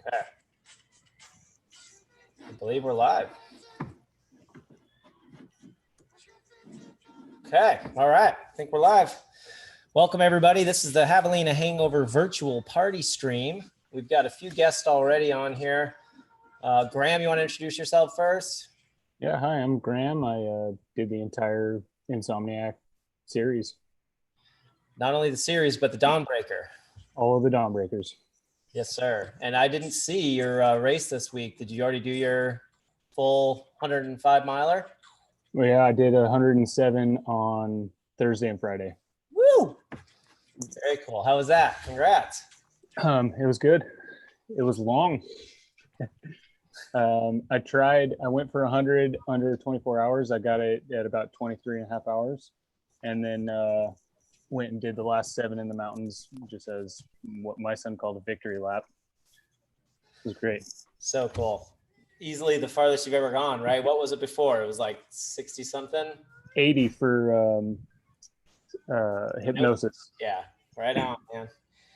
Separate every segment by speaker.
Speaker 1: Okay. I believe we're live. Okay. All right. I think we're live. Welcome, everybody. This is the Javelina Hangover virtual party stream. We've got a few guests already on here. Graham, you want to introduce yourself first?
Speaker 2: Yeah, hi, I'm Graham. I did the entire Insomniac series.
Speaker 1: Not only the series, but the Dawnbreaker.
Speaker 2: All of the Dawnbreakers.
Speaker 1: Yes, sir. And I didn't see your race this week. Did you already do your full 105 miler?
Speaker 2: Well, yeah, I did 107 on Thursday and Friday.
Speaker 1: Woo! Very cool. How was that? Congrats.
Speaker 2: It was good. It was long. I went for 100 under 24 hours. I got it at about 23 and a half hours. And then went and did the last 7 in the mountains, just as what my son called a victory lap. It was great.
Speaker 1: So cool. Easily the farthest you've ever gone, right? What was it before? It was like 60 something?
Speaker 2: 80 for hypnosis.
Speaker 1: Yeah, right on, man.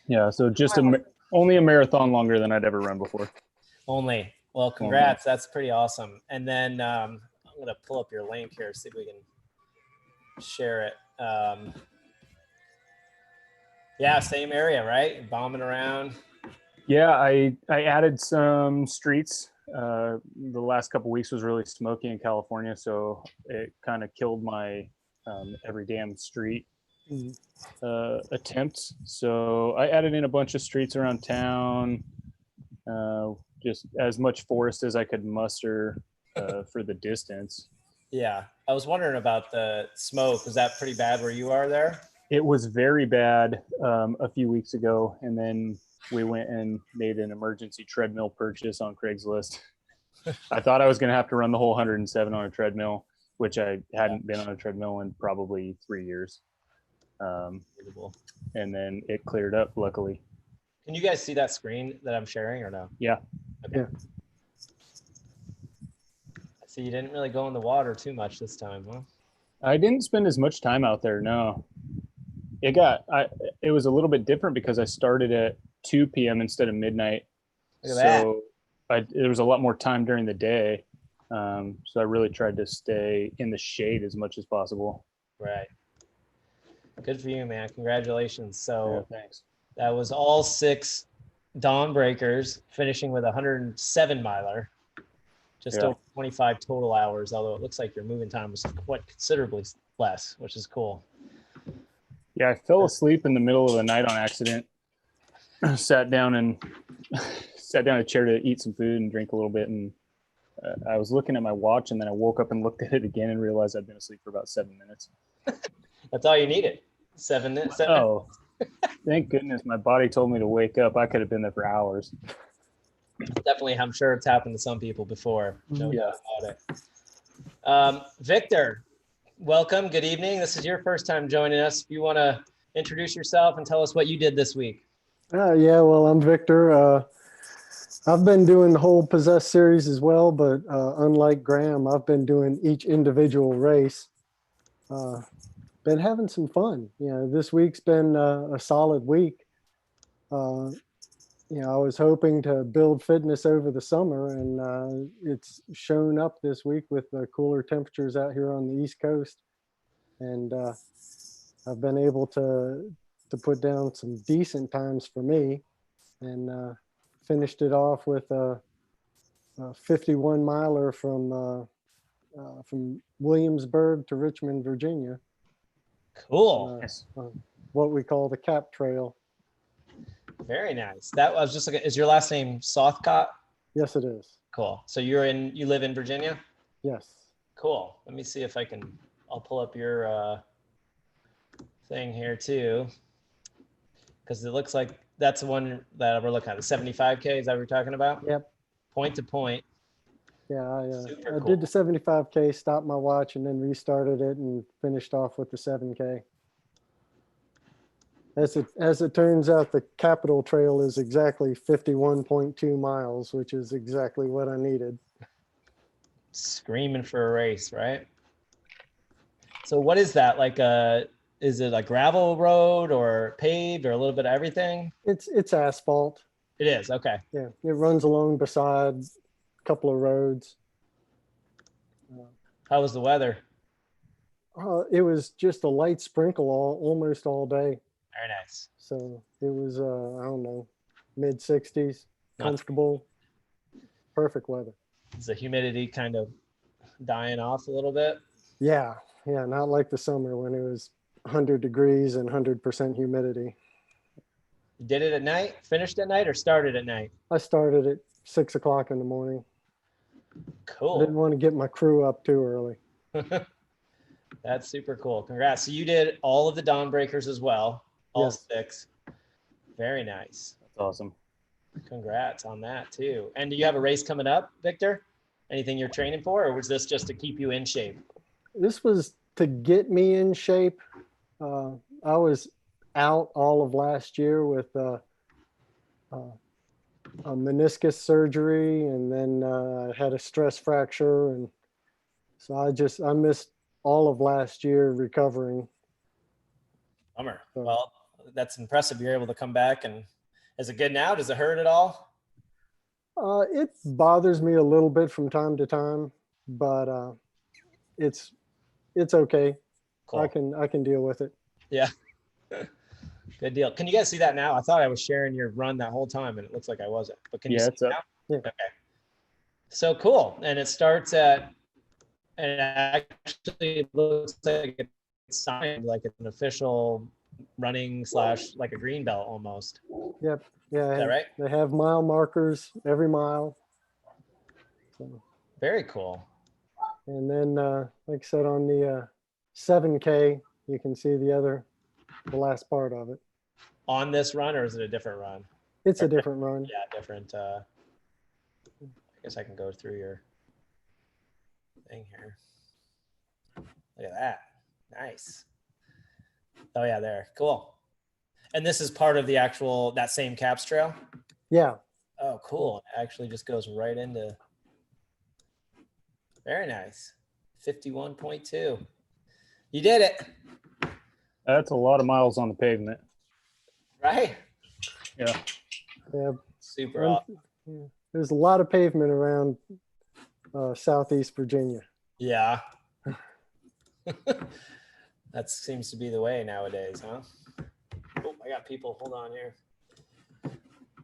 Speaker 2: Yeah, so just only a marathon longer than I'd ever run before.
Speaker 1: Only. Well, congrats. That's pretty awesome. And then I'm going to pull up your link here, see if we can share it. Yeah, same area, right? Bombing around.
Speaker 2: Yeah, I added some streets. The last couple of weeks was really smoky in California, so it kind of killed my every damn street attempts. So I added in a bunch of streets around town, just as much forest as I could muster for the distance.
Speaker 1: Yeah, I was wondering about the smoke. Was that pretty bad where you are there?
Speaker 2: It was very bad a few weeks ago, and then we went and made an emergency treadmill purchase on Craigslist. I thought I was going to have to run the whole 107 on a treadmill, which I hadn't been on a treadmill in probably 3 years. And then it cleared up, luckily.
Speaker 1: Can you guys see that screen that I'm sharing or no?
Speaker 2: Yeah.
Speaker 1: Okay. Yeah. So you didn't really go in the water too much this time, huh?
Speaker 2: I didn't spend as much time out there, no. It was a little bit different because I started at 2 p.m. instead of midnight. So there was a lot more time during the day. So I really tried to stay in the shade as much as possible.
Speaker 1: Right. Good for you, man. Congratulations. So
Speaker 2: yeah, thanks.
Speaker 1: That was all 6 Dawnbreakers, finishing with a 107 miler. Just over 25 total hours, although it looks like your moving time was quite considerably less, which is cool.
Speaker 2: Yeah, I fell asleep in the middle of the night on accident. Sat down a chair to eat some food and drink a little bit, and I was looking at my watch, and then I woke up and looked at it again and realized I'd been asleep for about 7 minutes.
Speaker 1: That's all you needed. 7 minutes.
Speaker 2: Oh, thank goodness my body told me to wake up. I could have been there for hours.
Speaker 1: Definitely, I'm sure it's happened to some people before. No doubt about it. Victor, welcome. Good evening. This is your first time joining us. If you want to introduce yourself and tell us what you did this week.
Speaker 3: Yeah, well, I'm Victor. I've been doing the whole Possess series as well, but unlike Graham, I've been doing each individual race. Been having some fun. This week's been a solid week. I was hoping to build fitness over the summer, and it's shown up this week with the cooler temperatures out here on the East Coast. And I've been able to put down some decent times for me, and finished it off with a 51 miler from Williamsburg to Richmond, Virginia.
Speaker 1: Cool.
Speaker 3: What we call the Cap Trail.
Speaker 1: Very nice. That was just like, is your last name Southcott?
Speaker 3: Yes, it is.
Speaker 1: Cool. So you live in Virginia?
Speaker 3: Yes.
Speaker 1: Cool. Let me see if I'll pull up your thing here too. Because it looks like that's the one that we're looking at, the 75K. Is that what you're talking about?
Speaker 3: Yep.
Speaker 1: Point to point.
Speaker 3: Yeah, I did the 75K, stopped my watch, and then restarted it and finished off with the 7K. As it turns out, the Capital Trail is exactly 51.2 miles, which is exactly what I needed.
Speaker 1: Screaming for a race, right? So what is that? Like is it a gravel road or paved or a little bit of everything?
Speaker 3: It's asphalt.
Speaker 1: It is, okay.
Speaker 3: Yeah, it runs along beside a couple of roads.
Speaker 1: How was the weather?
Speaker 3: It was just a light sprinkle almost all day.
Speaker 1: Very nice.
Speaker 3: So it was, I don't know, mid 60s,
Speaker 1: Not-
Speaker 3: comfortable, perfect weather.
Speaker 1: Is the humidity kind of dying off a little bit?
Speaker 3: Yeah, yeah, not like the summer when it was 100 degrees and 100% humidity.
Speaker 1: You did it at night, finished at night, or started at night?
Speaker 3: I started at 6 o'clock in the morning. I didn't
Speaker 1: Cool.
Speaker 3: want to get my crew up too early.
Speaker 1: That's super cool. Congrats. So you did all of the dawn breakers as well, all
Speaker 3: Yes.
Speaker 1: 6. Very nice.
Speaker 2: That's awesome.
Speaker 1: Congrats on that too. And do you have a race coming up, Victor? Anything you're training for, or was this just to keep you in shape?
Speaker 3: This was to get me in shape. I was out all of last year with a meniscus surgery, and then I had a stress fracture, and so I missed all of last year recovering.
Speaker 1: Bummer.
Speaker 3: So-
Speaker 1: Well, that's impressive. You're able to come back. And is it good now? Does it hurt at all?
Speaker 3: It bothers me a little bit from time to time, but it's okay.
Speaker 1: Cool.
Speaker 3: I can deal with it.
Speaker 1: Yeah. Good deal. Can you guys see that now? I thought I was sharing your run that whole time, and it looks like I wasn't. But can you
Speaker 2: Yeah,
Speaker 1: see
Speaker 2: it's
Speaker 1: it
Speaker 2: up.
Speaker 1: now?
Speaker 3: Yeah.
Speaker 1: Okay. So cool. And it starts at, and it actually looks like it's signed like it's an official running / like a green belt almost.
Speaker 3: Yep. Yeah.
Speaker 1: Is that right?
Speaker 3: They have mile markers every mile. So,
Speaker 1: Very cool.
Speaker 3: and then, like I said, on the 7K, you can see the last part of it.
Speaker 1: On this run, or is it a different run?
Speaker 3: It's a different run.
Speaker 1: Yeah, different. I guess I can go through your thing here. Look at that. Nice. Oh yeah, there. Cool. And this is part of the actual, that same caps trail?
Speaker 3: Yeah.
Speaker 1: Oh, cool. It actually just goes right into, very nice. 51.2. You did it,
Speaker 2: That's a lot of miles on the pavement.
Speaker 1: right?
Speaker 2: Yeah.
Speaker 3: Yeah.
Speaker 1: Super
Speaker 3: And-
Speaker 1: awesome.
Speaker 3: yeah. There's a lot of pavement around Southeast Virginia.
Speaker 1: Yeah. That seems to be the way nowadays, huh? Oh, I got people. Hold on here.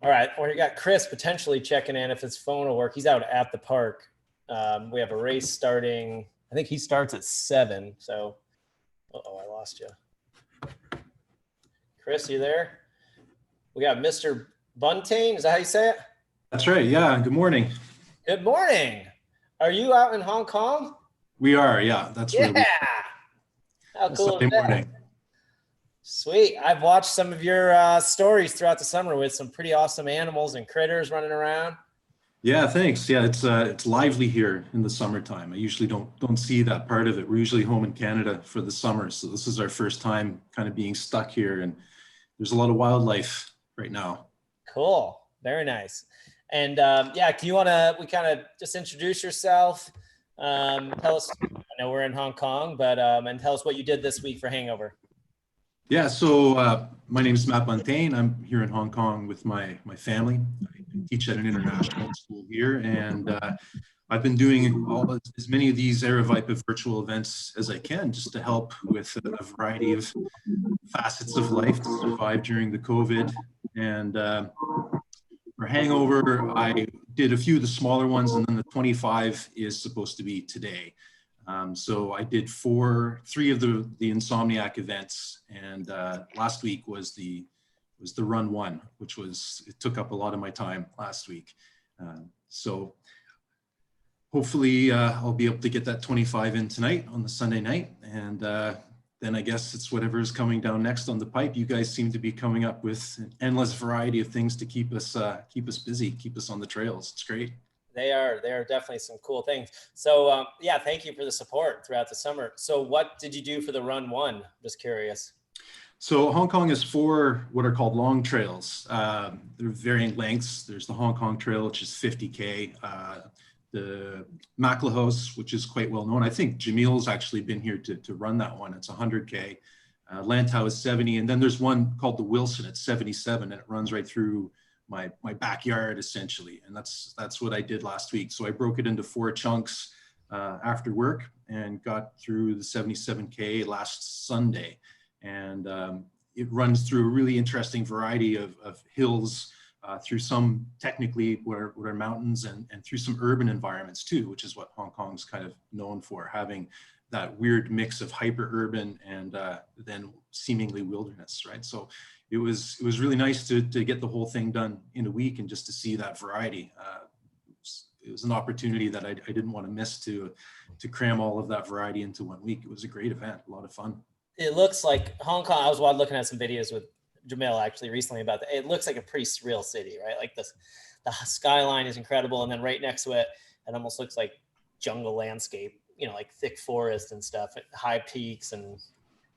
Speaker 1: All right. Or you got Chris potentially checking in if his phone will work. He's out at the park. We have a race starting. I think he starts at 7. So, I lost you. Chris, you there? We got Mr. Buntain. Is that how you say it?
Speaker 4: That's right. Yeah. Good morning.
Speaker 1: Good morning. Are you out in Hong Kong?
Speaker 4: We are. Yeah. That's where
Speaker 1: Yeah. How
Speaker 4: we
Speaker 1: cool
Speaker 4: Sunday
Speaker 1: is that?
Speaker 4: morning.
Speaker 1: Sweet. I've watched some of your stories throughout the summer with some pretty awesome animals and critters running around.
Speaker 4: Yeah. Thanks. Yeah. It's lively here in the summertime. I usually don't see that part of it. We're usually home in Canada for the summer, so this is our first time kind of being stuck here, and there's a lot of wildlife right now.
Speaker 1: Cool. Very nice. And yeah, we kind of just introduce yourself. Tell us, I know we're in Hong Kong, but and tell us what you did this week for Hangover.
Speaker 4: Yeah. So my name is Matt Buntain. I'm here in Hong Kong with my family. I teach at an international school here, and I've been doing as many of these Aravaipa virtual events as I can, just to help with a variety of facets of life to survive during the COVID. And for Hangover, I did a few of the smaller ones, and then the 25 is supposed to be today. So I did 3 of the Insomniac events, and last week was the run 1, which it took up a lot of my time last week. So hopefully I'll be able to get that 25 in tonight on the Sunday night, and then I guess it's whatever is coming down next on the pipe. You guys seem to be coming up with an endless variety of things to keep us busy, keep us on the trails. It's great.
Speaker 1: They are definitely some cool things. So yeah, thank you for the support throughout the summer. So what did you do for the run 1? Just curious.
Speaker 4: So Hong Kong is 4 what are called long trails. They're varying lengths. There's the Hong Kong Trail, which is 50K. The Maclehose, which is quite well known. I think Jamil's actually been here to run that one. It's 100K. Lantau is 70. And then there's one called the Wilson at 77, and it runs right through my backyard essentially. And that's what I did last week. So I broke it into 4 chunks after work and got through the 77K last Sunday. And it runs through a really interesting variety of hills, through some technically what are mountains, and through some urban environments too, which is what Hong Kong's kind of known for, having that weird mix of hyper urban and then seemingly wilderness, right? So it was really nice to get the whole thing done in a week and just to see that variety. It was an opportunity that I didn't want to miss, to cram all of that variety into 1 week. It was a great event, a lot of fun.
Speaker 1: It looks like Hong Kong. I was looking at some videos with Jamil actually recently about that. It looks like a pretty surreal city, right? Like the skyline is incredible, and then right next to it, it almost looks like jungle landscape, you know, like thick forest and stuff, high peaks, and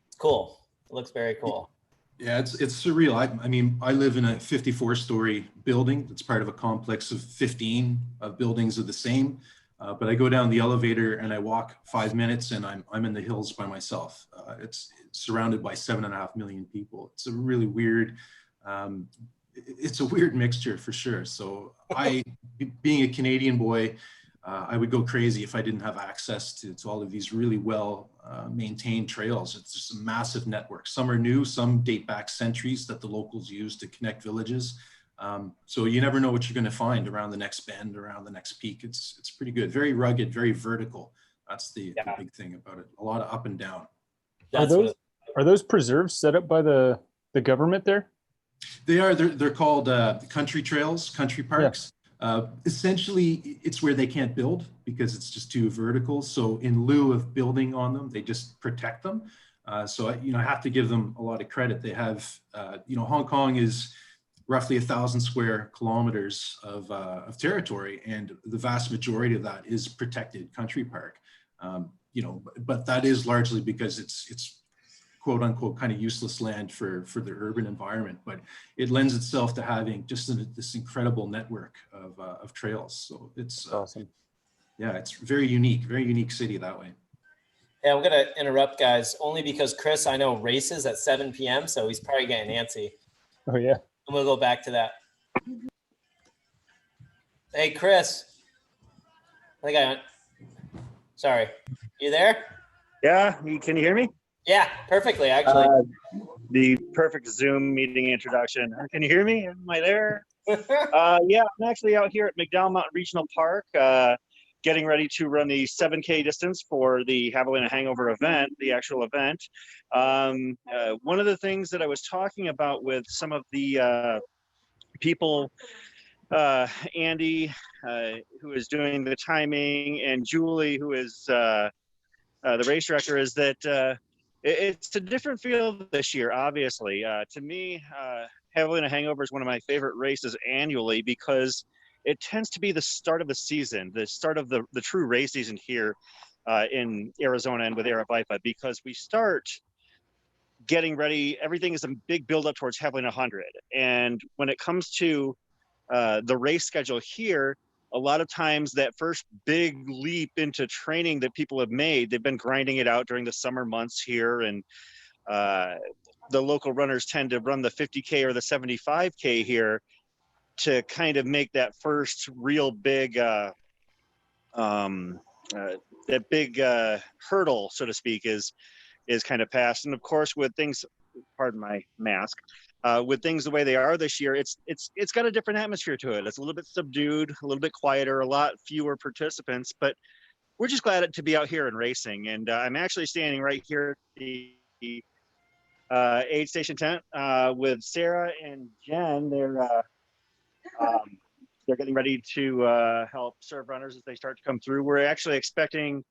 Speaker 1: it's cool. It looks very cool.
Speaker 4: Yeah, it's surreal. I mean, I live in a 54-story building that's part of a complex of 15 buildings of the same. But I go down the elevator and I walk 5 minutes and I'm in the hills by myself. It's surrounded by 7.5 million people. It's a really weird, it's a weird mixture for sure. So being a Canadian boy, I would go crazy if I didn't have access to all of these really well maintained trails. It's just a massive network. Some are new, some date back centuries that the locals use to connect villages. So you never know what you're going to find around the next bend, around the next peak. It's pretty good. Very rugged, very vertical. That's the big thing about it. A lot of up and down.
Speaker 2: Are those preserves set up by the government there?
Speaker 4: They are. They're called country trails, country parks. Essentially, it's where they can't build because it's just too vertical. So in lieu of building on them, they just protect them. So I have to give them a lot of credit. They have, Hong Kong is roughly 1,000 square kilometers of territory, and the vast majority of that is protected country park. But that is largely because it's quote unquote kind of useless land for the urban environment, but it lends itself to having just this incredible network of trails. So it's
Speaker 2: awesome.
Speaker 4: Yeah, it's very unique city that way.
Speaker 1: Yeah, I'm gonna interrupt, guys, only because Chris, I know, races at 7 p.m., so he's probably getting antsy.
Speaker 2: Oh yeah.
Speaker 1: And we'll go back to that. Hey, Chris. Sorry. You there?
Speaker 5: Yeah, can you hear me?
Speaker 1: Yeah, perfectly, actually.
Speaker 5: The perfect Zoom meeting introduction. Can you hear me? Am I there? Yeah, I'm actually out here at McDowell Mountain Regional Park, getting ready to run the 7K distance for the Javelina Hangover event, the actual event. One of the things that I was talking about with some of the people, Andy, who is doing the timing, and Julie, who is the race director, is that it's a different feel this year, obviously. To me, Javelina Hangover is one of my favorite races annually because it tends to be the start of the season, the start of the true race season here in Arizona and with Aravaipa, because we start getting ready. Everything is a big build up towards Javelina 100. And when it comes to the race schedule here, a lot of times that first big leap into training that people have made, they've been grinding it out during the summer months here. And the local runners tend to run the 50K or the 75K here to kind of make that first real big, that big hurdle, so to speak, is kind of passed. And of course, with things, pardon my mask, with things the way they are this year, it's got a different atmosphere to it. It's a little bit subdued, a little bit quieter, a lot fewer participants, but we're just glad to be out here and racing. And I'm actually standing right here at the aid station tent with Sarah and Jen. They're getting ready to help serve runners as they start to come through. We're actually expecting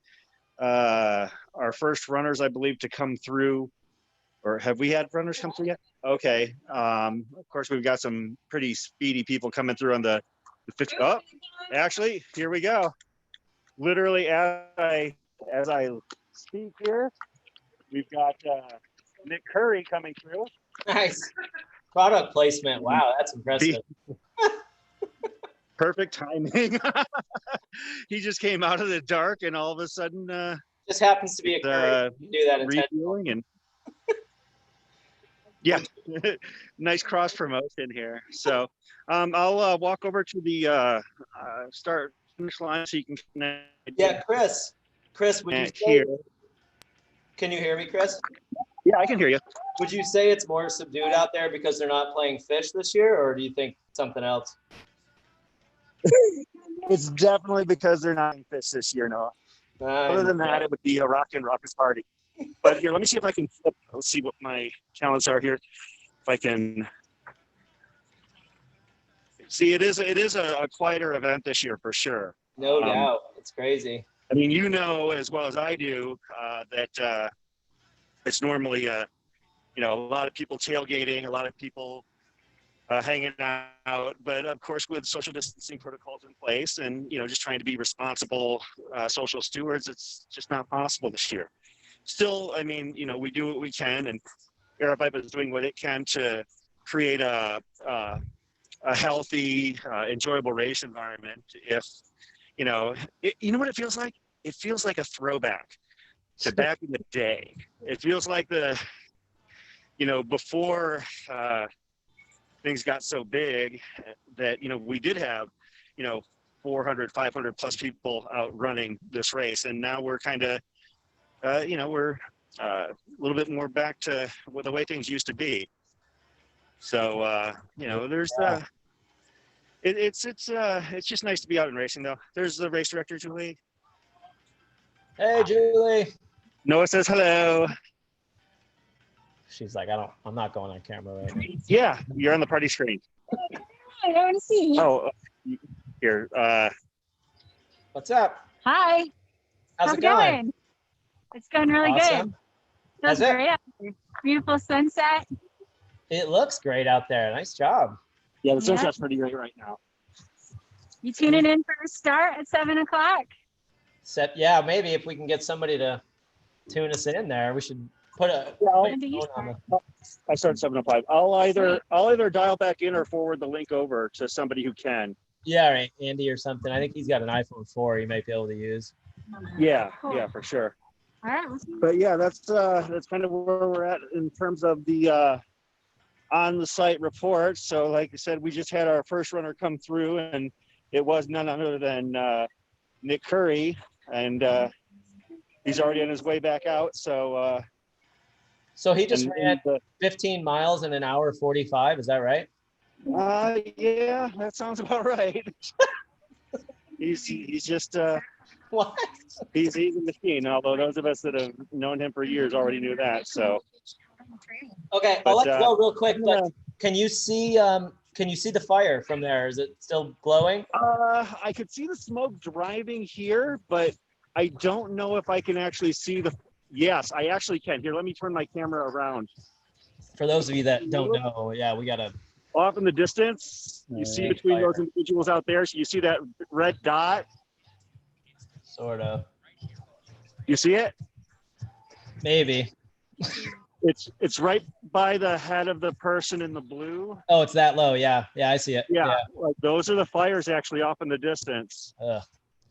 Speaker 5: our first runners, I believe, to come through. Or have we had runners come through yet? Okay. Of course, we've got some pretty speedy people coming through on the 50. Oh, actually, here we go. Literally, as I speak here, we've got Nick Curry coming through.
Speaker 1: Nice. Product placement. Wow, that's impressive.
Speaker 5: Perfect timing. He just came out of the dark and all of a sudden
Speaker 1: just happens to be a Curry. You do that
Speaker 5: refueling and Yeah, nice cross promotion here. So I'll walk over to the start finish line so you can connect.
Speaker 1: Yeah, Chris, would you say,
Speaker 5: Here.
Speaker 1: can you hear me, Chris?
Speaker 5: Yeah, I can hear you.
Speaker 1: Would you say it's more subdued out there because they're not playing fish this year, or do you think something else?
Speaker 5: It's definitely because they're not in fish this year, Noah. Other than that, it would be a rockin' raucous party. But here, let me see if I can flip. Let's see what my talents are here. If I can see, it is a quieter event this year for sure.
Speaker 1: No doubt, it's crazy.
Speaker 5: I mean, you know as well as I do that it's normally a lot of people tailgating, a lot of people hanging out, but of course with social distancing protocols in place and just trying to be responsible social stewards, it's just not possible this year. Still, I mean, we do what we can, and Aeropipe is doing what it can to create a healthy, enjoyable race environment. If you know what it feels like? It feels like a throwback to back in the day. It feels like before things got so big that we did have 400, 500 plus people out running this race, and now we're kind of we're a little bit more back to the way things used to be. So there's it's just nice to be out and racing though. There's the race director, Julie.
Speaker 1: Hey, Julie.
Speaker 5: Noah says hello.
Speaker 1: She's like, I'm not going on camera right now.
Speaker 5: Yeah, you're on the party screen.
Speaker 6: I want to see.
Speaker 5: Oh, here.
Speaker 1: What's up?
Speaker 6: Hi.
Speaker 1: How's it going?
Speaker 6: It's going really
Speaker 1: Awesome.
Speaker 6: good. Feels great out there. Beautiful sunset.
Speaker 1: It looks great out there. Nice job.
Speaker 5: Yeah, the sunset's pretty great right now.
Speaker 6: You tuning in for a start at 7 o'clock?
Speaker 1: Yeah, maybe if we can get somebody to tune us in there, we should put a.
Speaker 5: I start 7:05. I'll either dial back in or forward the link over to somebody who can.
Speaker 1: Yeah, right, Andy or something. I think he's got an iPhone 4 he might be able to use.
Speaker 5: Yeah, yeah, for sure.
Speaker 6: All right.
Speaker 5: But yeah, that's kind of where we're at in terms of the on the site report. So like I said, we just had our first runner come through, and it was none other than Nick Curry, and he's already on his way back out. So
Speaker 1: he just ran 15 miles in an hour 45. Is that right?
Speaker 5: Yeah, that sounds about right. he's just
Speaker 1: what?
Speaker 5: He's a machine. Although those of us that have known him for years already knew that. So
Speaker 1: okay, I'll let you go real quick. But can you see the fire from there? Is it still glowing?
Speaker 5: I could see the smoke driving here, but I don't know if I can actually see the. Yes, I actually can. Here, let me turn my camera around.
Speaker 1: For those of you that don't know, yeah, we got to.
Speaker 5: Off in the distance, you see between those individuals out there, so you see that red dot?
Speaker 1: Sort of.
Speaker 5: You see it?
Speaker 1: Maybe.
Speaker 5: It's right by the head of the person in the blue.
Speaker 1: Oh, it's that low. Yeah, I see it.
Speaker 5: Yeah. Like those are the fires actually off in the distance.
Speaker 1: Ugh,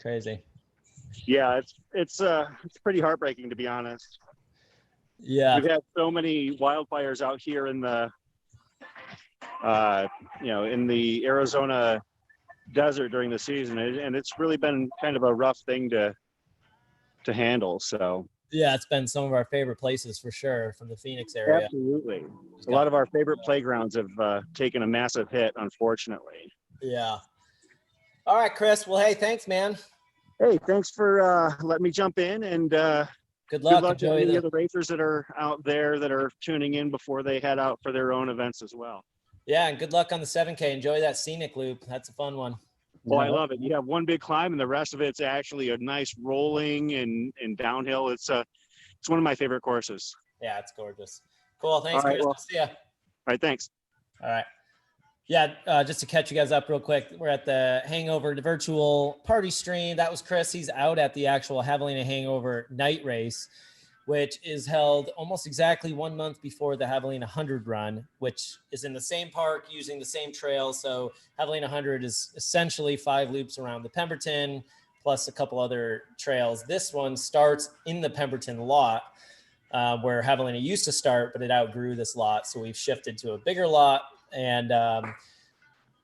Speaker 1: crazy.
Speaker 5: Yeah, it's pretty heartbreaking, to be honest.
Speaker 1: Yeah.
Speaker 5: We've had so many wildfires out here in the in the Arizona desert during the season, and it's really been kind of a rough thing to handle. So
Speaker 1: yeah, it's been some of our favorite places for sure from the Phoenix area.
Speaker 5: Absolutely. A lot of our favorite playgrounds have taken a massive hit, unfortunately.
Speaker 1: Yeah. All right, Chris. Well, hey, thanks, man.
Speaker 5: Hey, thanks for letting me jump in, and
Speaker 1: good luck.
Speaker 5: To any of the racers that are out there that are tuning in before they head out for their own events as well.
Speaker 1: Yeah, and good luck on the 7K. Enjoy that scenic loop. That's a fun one.
Speaker 5: Well, I love it. You have one big climb, and the rest of it's actually a nice rolling and downhill. It's one of my favorite courses.
Speaker 1: Yeah, it's gorgeous. Cool. Thanks, Chris. Well, see ya.
Speaker 5: All right, thanks.
Speaker 1: All right. Yeah, just to catch you guys up real quick, we're at the Hangover, the virtual party stream. That was Chris. He's out at the actual Javelina Hangover night race, which is held almost exactly 1 month before the Javelina 100 run, which is in the same park using the same trail. So Javelina 100 is essentially 5 loops around the Pemberton plus a couple other trails. This one starts in the Pemberton lot. where Javelina used to start, but it outgrew this lot. So we've shifted to a bigger lot. And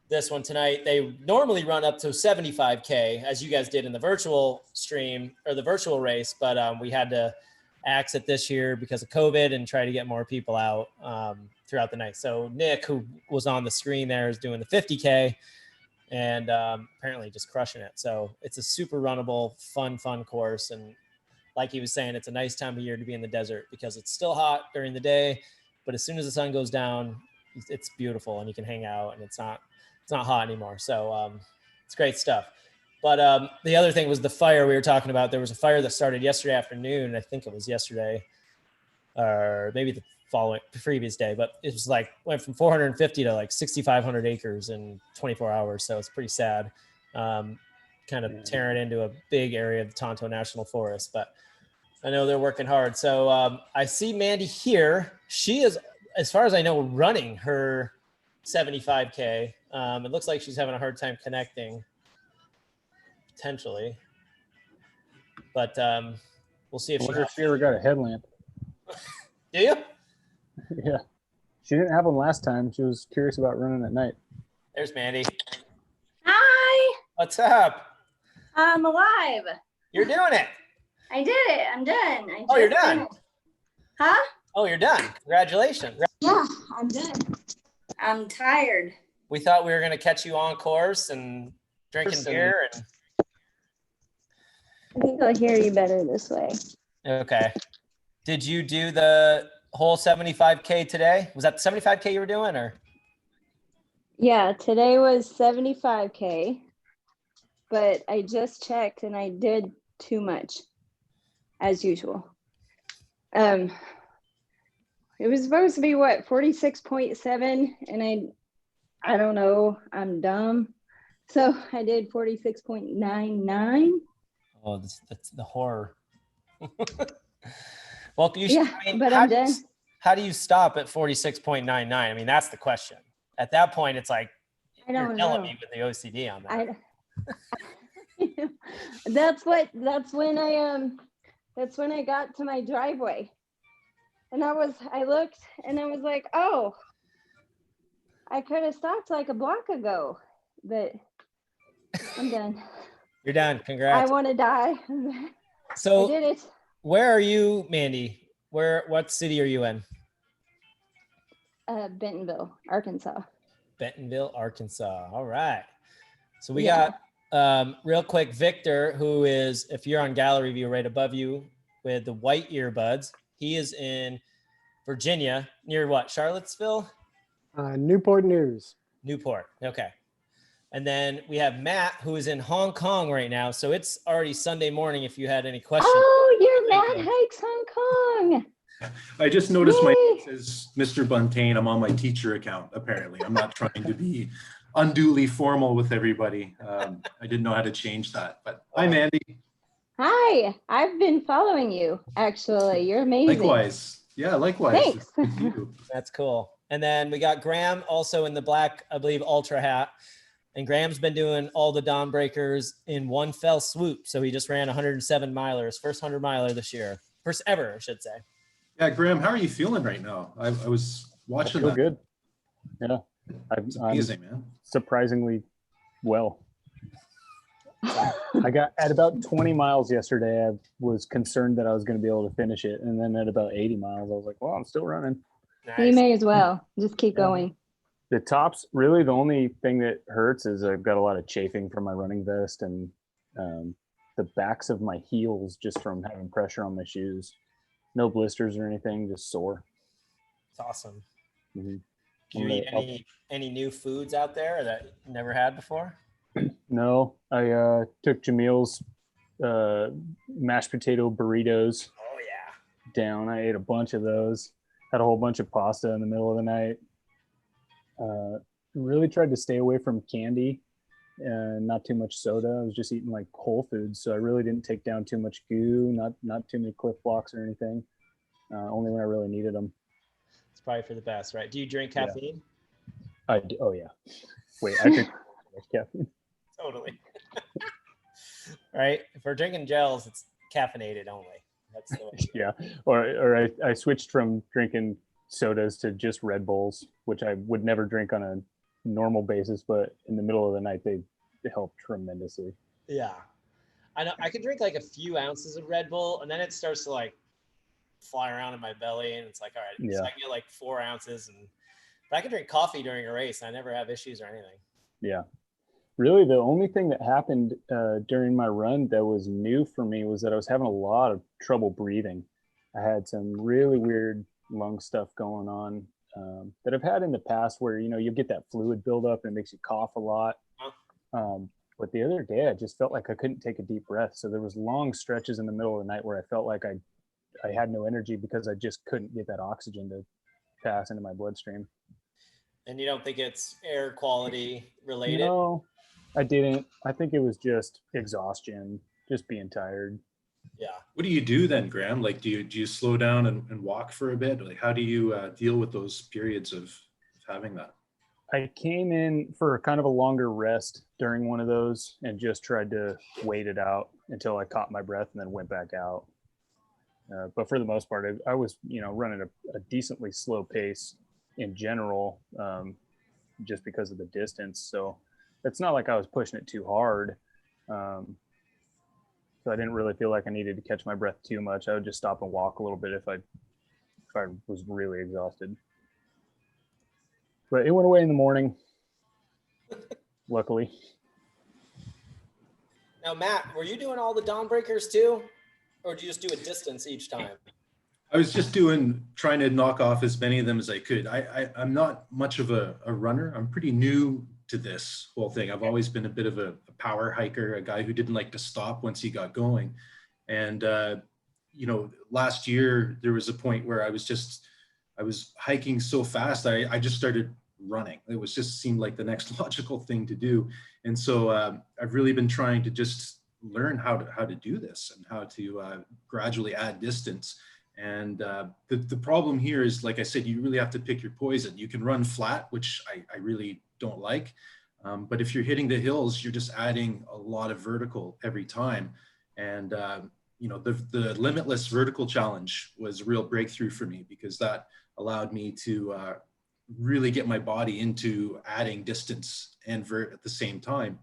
Speaker 1: this one tonight, they normally run up to 75K, as you guys did in the virtual stream or the virtual race. But we had to axe it this year because of COVID and try to get more people out throughout the night. So Nick, who was on the screen there, is doing the 50K and apparently just crushing it. So it's a super runnable, fun course. And like he was saying, it's a nice time of year to be in the desert because it's still hot during the day, but as soon as the sun goes down, it's beautiful and you can hang out and it's not hot anymore. So it's great stuff. But the other thing was the fire we were talking about. There was a fire that started yesterday afternoon. I think it was yesterday or maybe the previous day, but it was like went from 450 to like 6,500 acres in 24 hours. So it's pretty sad. Kind of tearing into a big area of the Tonto National Forest, but I know they're working hard. So I see Mandy here. She is, as far as I know, running her 75K. It looks like she's having a hard time connecting, potentially. But we'll see if
Speaker 2: I wonder if she ever got a headlamp.
Speaker 1: Do you?
Speaker 2: Yeah. She didn't have one last time. She was curious about running at night.
Speaker 1: There's Mandy.
Speaker 6: Hi,
Speaker 1: What's up?
Speaker 6: I'm alive.
Speaker 1: You're doing it.
Speaker 6: I did it. I'm done.
Speaker 1: Oh, you're done.
Speaker 6: Huh?
Speaker 1: Oh, you're done. Congratulations.
Speaker 6: Yeah, I'm done. I'm tired.
Speaker 1: We thought we were going to catch you on course and drinking beer. And
Speaker 6: I think I'll hear you better this way.
Speaker 1: okay. Did you do the whole 75K today? Was that the 75K you were doing or?
Speaker 6: Yeah, today was 75K, but I just checked and I did too much, as usual. It was supposed to be what, 46.7, and I don't know, I'm dumb. So I did 46.99.
Speaker 1: Oh, that's the horror. Well, you should,
Speaker 6: Yeah,
Speaker 1: I mean,
Speaker 6: but I'm done.
Speaker 1: How do you stop at 46.99? I mean, that's the question. At that point, it's like,
Speaker 6: I don't
Speaker 1: you're killing
Speaker 6: know.
Speaker 1: me with the OCD on that.
Speaker 6: That's when I got to my driveway, and I looked and I was like, oh, I could have stopped like a block ago, but I'm done.
Speaker 1: You're done. Congrats.
Speaker 6: I want to die.
Speaker 1: So
Speaker 6: I did it.
Speaker 1: where are you, Mandy? What city are you in?
Speaker 6: Bentonville, Arkansas.
Speaker 1: Bentonville, Arkansas. All right. So we got real quick, Victor, who is, if you're on gallery view right above you with the white earbuds, he is in Virginia near what? Charlottesville?
Speaker 3: Newport News.
Speaker 1: Newport. Okay. And then we have Matt, who is in Hong Kong right now. So it's already Sunday morning if you had any questions.
Speaker 6: Oh, you're Matt Hikes Hong Kong.
Speaker 4: I just noticed my name says Mr. Buntain. I'm on my teacher account, apparently. I'm not trying to be unduly formal with everybody. I didn't know how to change that, but hi, Mandy.
Speaker 6: Hi, I've been following you, actually. You're amazing.
Speaker 4: Likewise. Yeah, likewise.
Speaker 6: Thanks.
Speaker 1: That's cool. And then we got Graham also in the black, I believe, ultra hat. And Graham's been doing all the dawn breakers in one fell swoop. So he just ran 107 milers, first 100 miler this year. First ever, I should say.
Speaker 4: Yeah, Graham, how are you feeling right now? I was watching that.
Speaker 2: Good. Yeah.
Speaker 4: It's amazing, man.
Speaker 2: Surprisingly well. I got at about 20 miles yesterday. I was concerned that I was going to be able to finish it. And then at about 80 miles, I was like, well, I'm still running.
Speaker 1: Nice.
Speaker 6: You may as well. Just keep going.
Speaker 2: The tops, really the only thing that hurts is I've got a lot of chafing from my running vest and the backs of my heels just from having pressure on my shoes. No blisters or anything, just sore.
Speaker 1: It's awesome.
Speaker 2: Mm-hmm.
Speaker 1: Do you eat any new foods out there that you never had before?
Speaker 2: No, I took Jamil's mashed potato burritos.
Speaker 1: Oh yeah.
Speaker 2: Down. I ate a bunch of those. Had a whole bunch of pasta in the middle of the night. Really tried to stay away from candy and not too much soda. I was just eating like whole foods, so I really didn't take down too much goo, not too many Cliff Blocks or anything. Only when I really needed them.
Speaker 1: It's probably for the best, right? Do you drink caffeine?
Speaker 2: Yeah. I do. Oh yeah. Wait, I drink caffeine.
Speaker 1: Totally. Right? If we're drinking gels, it's caffeinated only. That's the way.
Speaker 2: Yeah, or I switched from drinking sodas to just Red Bulls, which I would never drink on a normal basis, but in the middle of the night they help tremendously.
Speaker 1: Yeah. I know I could drink like a few ounces of Red Bull and then it starts to like fly around in my belly and it's like, all right, so
Speaker 2: Yeah.
Speaker 1: I can get like 4 ounces but I can drink coffee during a race and I never have issues or anything.
Speaker 2: Yeah. Really, the only thing that happened during my run that was new for me was that I was having a lot of trouble breathing. I had some really weird lung stuff going on that I've had in the past where, you get that fluid buildup and it makes you cough a lot. But the other day I just felt like I couldn't take a deep breath. So there was long stretches in the middle of the night where I felt like I had no energy because I just couldn't get that oxygen to pass into my bloodstream.
Speaker 1: And you don't think it's air quality related?
Speaker 2: No, I didn't. I think it was just exhaustion, just being tired.
Speaker 1: Yeah.
Speaker 4: What do you do then, Graham? Like, do you slow down and walk for a bit? Like, how do you deal with those periods of having that?
Speaker 2: I came in for kind of a longer rest during one of those and just tried to wait it out until I caught my breath and then went back out. But for the most part, I was, running a decently slow pace in general, just because of the distance. So it's not like I was pushing it too hard. So I didn't really feel like I needed to catch my breath too much. I would just stop and walk a little bit if I was really exhausted. But it went away in the morning, luckily.
Speaker 1: Now, Matt, were you doing all the dawn breakers too? Or did you just do a distance each time?
Speaker 4: I was just trying to knock off as many of them as I could. I'm not much of a runner. I'm pretty new to this whole thing. I've always been a bit of a power hiker, a guy who didn't like to stop once he got going. And, last year there was a point where I was hiking so fast, I just started running. It just seemed like the next logical thing to do. And so I've really been trying to just learn how to do this and how to gradually add distance. And the problem here is, like I said, you really have to pick your poison. You can run flat, which I really don't like. But if you're hitting the hills, you're just adding a lot of vertical every time. And, the limitless vertical challenge was a real breakthrough for me because that allowed me to really get my body into adding distance and vert at the same time.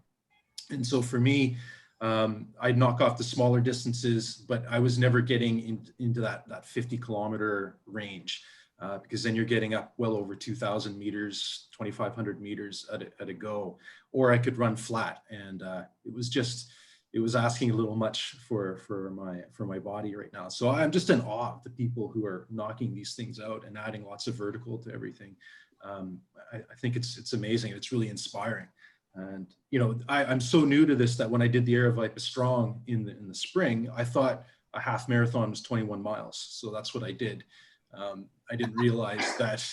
Speaker 4: And so for me, I'd knock off the smaller distances, but I was never getting into that 50 kilometer range because then you're getting up well over 2,000 meters, 2,500 meters at a go, or I could run flat. And it was asking a little much for my body right now. So I'm just in awe of the people who are knocking these things out and adding lots of vertical to everything. I think it's amazing. It's really inspiring. And, I'm so new to this that when I did the Aravaipa Strong in the spring, I thought a half marathon was 21 miles. So that's what I did. I didn't realize that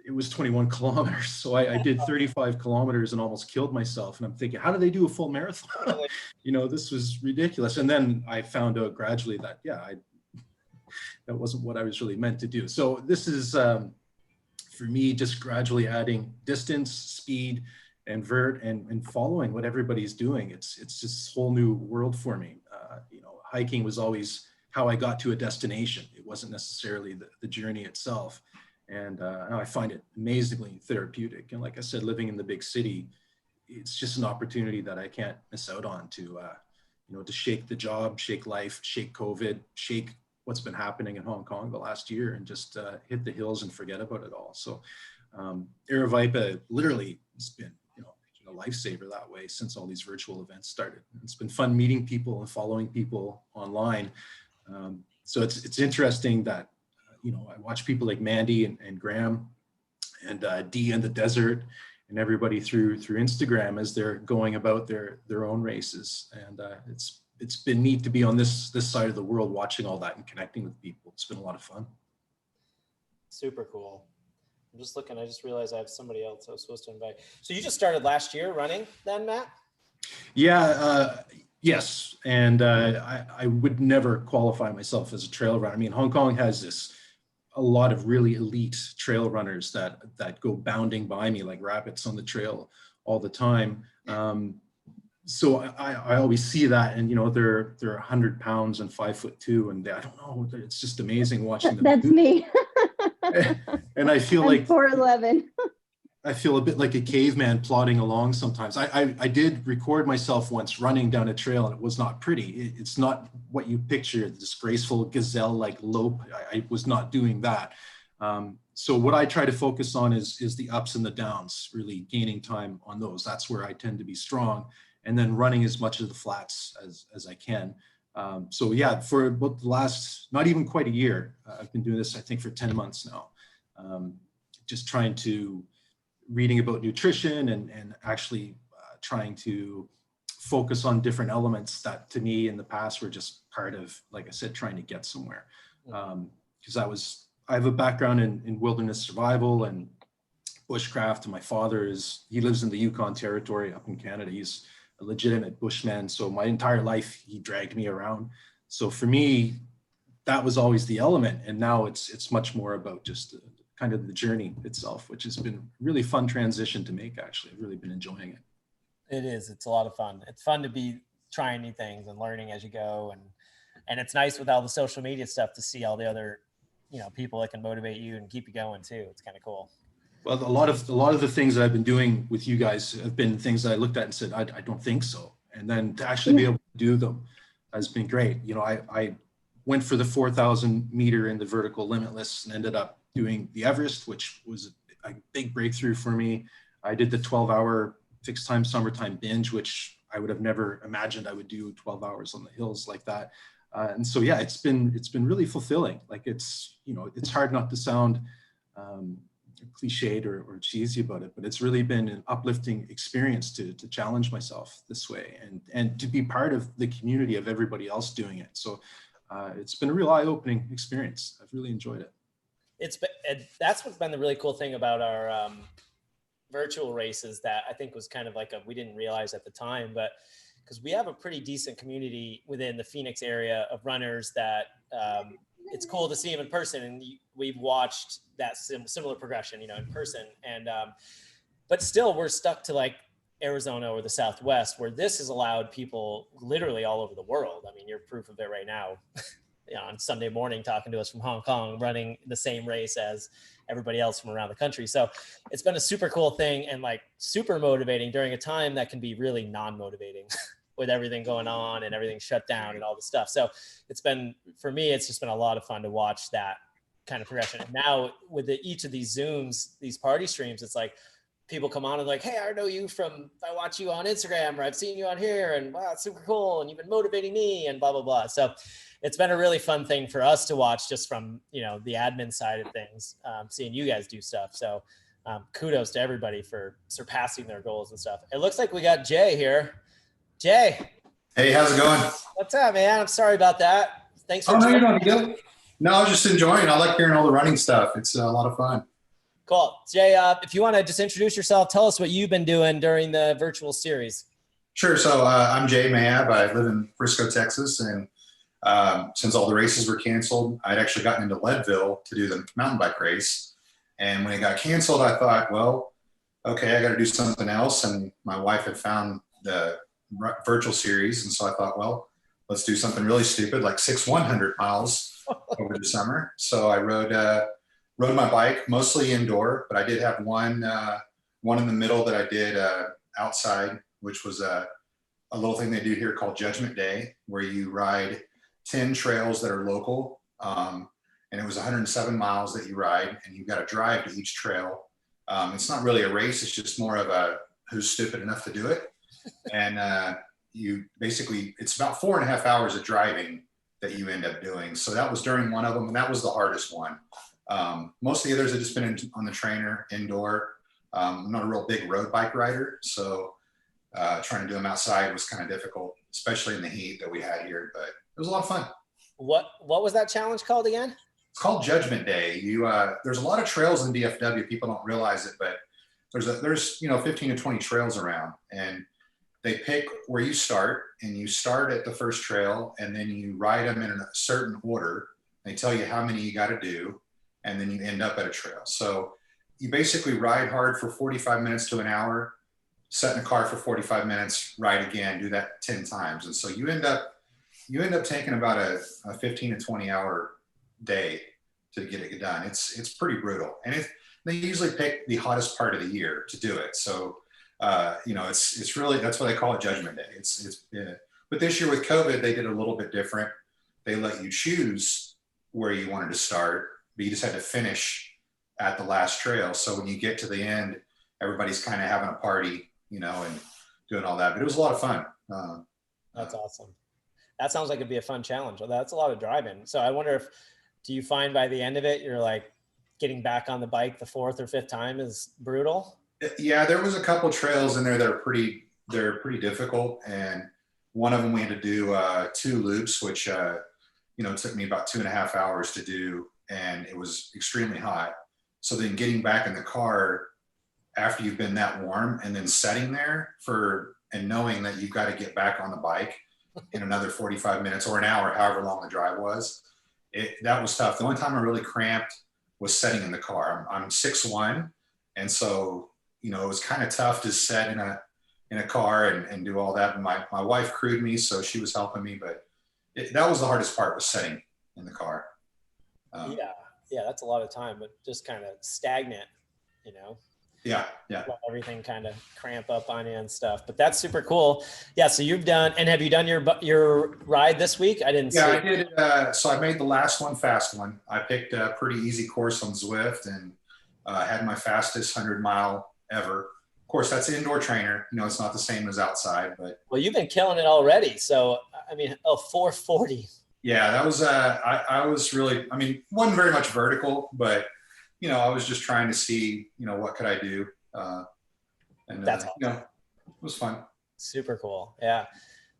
Speaker 4: it was 21 kilometers. So I did 35 kilometers and almost killed myself. And I'm thinking, how do they do a full marathon? This was ridiculous. And then I found out gradually that, that wasn't what I was really meant to do. So this is, for me, just gradually adding distance, speed, and vert and following what everybody's doing. It's just this whole new world for me. Hiking was always how I got to a destination. It wasn't necessarily the journey itself. And I find it amazingly therapeutic. And like I said, living in the big city, it's just an opportunity that I can't miss out on to shake the job, shake life, shake COVID, shake what's been happening in Hong Kong the last year and just hit the hills and forget about it all. So Aravaipa literally has been a lifesaver that way since all these virtual events started. It's been fun meeting people and following people online. So it's interesting that, I watch people like Mandy and Graham and Dee in the desert and everybody through Instagram as they're going about their own races. And it's been neat to be on this side of the world watching all that and connecting with people. It's been a lot of fun.
Speaker 1: Super cool. I'm just looking. I just realized I have somebody else I was supposed to invite. So you just started last year running then, Matt?
Speaker 4: Yeah, yes. And I would never qualify myself as a trail runner. I mean, Hong Kong has a lot of really elite trail runners that go bounding by me like rabbits on the trail all the time. so I always see that, and they're 100 pounds and 5'2", and I don't know, it's just amazing watching them.
Speaker 6: That's me.
Speaker 4: And I feel
Speaker 6: I'm
Speaker 4: like
Speaker 6: 4'11".
Speaker 4: I feel a bit like a caveman plodding along sometimes. I did record myself once running down a trail, and it was not pretty. It's not what you picture, this graceful gazelle-like lope. I was not doing that. So what I try to focus on is the ups and the downs, really gaining time on those. That's where I tend to be strong, and then running as much of the flats as I can. So yeah, for about the last, not even quite a year, I've been doing this, I think, for 10 months now. Just trying to reading about nutrition and actually trying to focus on different elements that to me in the past were just part of, like I said, trying to get somewhere. Because I have a background in wilderness survival and bushcraft, and my father he lives in the Yukon Territory up in Canada. He's a legitimate bushman. So my entire life he dragged me around. So for me, that was always the element. And now it's much more about just kind of the journey itself, which has been a really fun transition to make. Actually, I've really been enjoying it.
Speaker 1: It is. It's a lot of fun. It's fun to be trying new things and learning as you go. And it's nice with all the social media stuff to see all the other, people that can motivate you and keep you going too. It's kind of cool.
Speaker 4: Well, a lot of the things that I've been doing with you guys have been things that I looked at and said, I don't think so. And then to actually be able to do them has been great. I went for the 4,000 meter in the vertical limitless and ended up doing the Everest, which was a big breakthrough for me. I did the 12-hour fixed time summertime binge, which I would have never imagined I would do 12 hours on the hills like that. And so, yeah, it's been really fulfilling. Like it's hard not to sound cliched or cheesy about it, but it's really been an uplifting experience to challenge myself this way and to be part of the community of everybody else doing it. So it's been a real eye-opening experience. I've really enjoyed it.
Speaker 1: That's what's been the really cool thing about our virtual races that I think was kind of like we didn't realize at the time, but because we have a pretty decent community within the Phoenix area of runners that it's cool to see them in person. And we've watched that similar progression, in person. And, but still we're stuck to like Arizona or the Southwest, where this has allowed people literally all over the world. I mean, you're proof of it right now. On Sunday morning, talking to us from Hong Kong, running the same race as everybody else from around the country. So it's been a super cool thing and like super motivating during a time that can be really non-motivating with everything going on and everything shut down and all the stuff. So for me, it's just been a lot of fun to watch that kind of progression. And now with each of these Zooms, these party streams, it's like people come on and like, hey, I know you I watch you on Instagram, or I've seen you on here, and wow, it's super cool. And you've been motivating me and blah, blah, blah. So it's been a really fun thing for us to watch just from, the admin side of things, seeing you guys do stuff. So kudos to everybody for surpassing their goals and stuff. It looks like we got Jay here. Jay.
Speaker 7: Hey, how's it going?
Speaker 1: What's up, man? I'm sorry about that. Thanks for
Speaker 7: joining. No, I was just enjoying it. I like hearing all the running stuff. It's a lot of fun.
Speaker 1: Cool. Jay, if you want to just introduce yourself, tell us what you've been doing during the virtual series.
Speaker 7: Sure. So I'm Jay Mayab. I live in Frisco, Texas. And since all the races were canceled, I'd actually gotten into Leadville to do the mountain bike race. And when it got canceled, I thought, well, okay, I got to do something else. And my wife had found the virtual series. And so I thought, well, let's do something really stupid, like 100 miles over the summer. So I rode my bike, mostly indoor, but I did have one in the middle that I did outside, which was a little thing they do here called Judgment Day, where you ride 10 trails that are local. And it was 107 miles that you ride, and you've got to drive to each trail. It's not really a race. It's just more of a who's stupid enough to do it. And it's about 4.5 hours of driving that you end up doing. So that was during one of them, and that was the hardest one. Most of the others have just been on the trainer indoor. I'm not a real big road bike rider, so trying to do them outside was kind of difficult, especially in the heat that we had here, but it was a lot of fun.
Speaker 1: What was that challenge called again?
Speaker 7: It's called Judgment Day. There's a lot of trails in DFW. People don't realize it, but there's 15 to 20 trails around, and they pick where you start, and you start at the first trail, and then you ride them in a certain order. They tell you how many you got to do, and then you end up at a trail. So you basically ride hard for 45 minutes to an hour, set in a car for 45 minutes, ride again, do that 10 times. And so you end up taking about a 15 to 20 hour day to get it done. It's pretty brutal. And they usually pick the hottest part of the year to do it. So, it's really, that's why they call it Judgment Day. But this year with COVID, they did a little bit different. They let you choose where you wanted to start, but you just had to finish at the last trail. So when you get to the end, everybody's kind of having a party, and doing all that. But it was a lot of fun.
Speaker 1: That's awesome. That sounds like it'd be a fun challenge. Well, that's a lot of driving. So I wonder do you find by the end of it, you're like getting back on the bike the 4th or 5th time is brutal?
Speaker 7: Yeah, there was a couple trails in there that are pretty difficult. And one of them we had to do 2 loops, which, took me about 2.5 hours to do. And it was extremely hot. So then getting back in the car after you've been that warm and then sitting there and knowing that you've got to get back on the bike in another 45 minutes or an hour, however long the drive was, that was tough. The only time I really cramped was sitting in the car. I'm 6'1", and so it was kind of tough to sit in a car and do all that. And my wife crewed me, so she was helping me, but that was the hardest part, was sitting in the car.
Speaker 1: Yeah, that's a lot of time, but just kind of stagnant,
Speaker 7: Yeah.
Speaker 1: Let everything kind of cramp up on you and stuff. But that's super cool. Yeah. So have you done your ride this week? I didn't see.
Speaker 7: I did. So I made the last one fast one. I picked a pretty easy course on Zwift and had my fastest 100-mile ever. Of course, that's an indoor trainer. It's not the same as outside, but.
Speaker 1: Well, you've been killing it already. So, 440.
Speaker 7: Yeah, that was, I was really, wasn't very much vertical, but, I was just trying to see, what could I do?
Speaker 1: That's awesome.
Speaker 7: It was fun.
Speaker 1: Super cool. Yeah.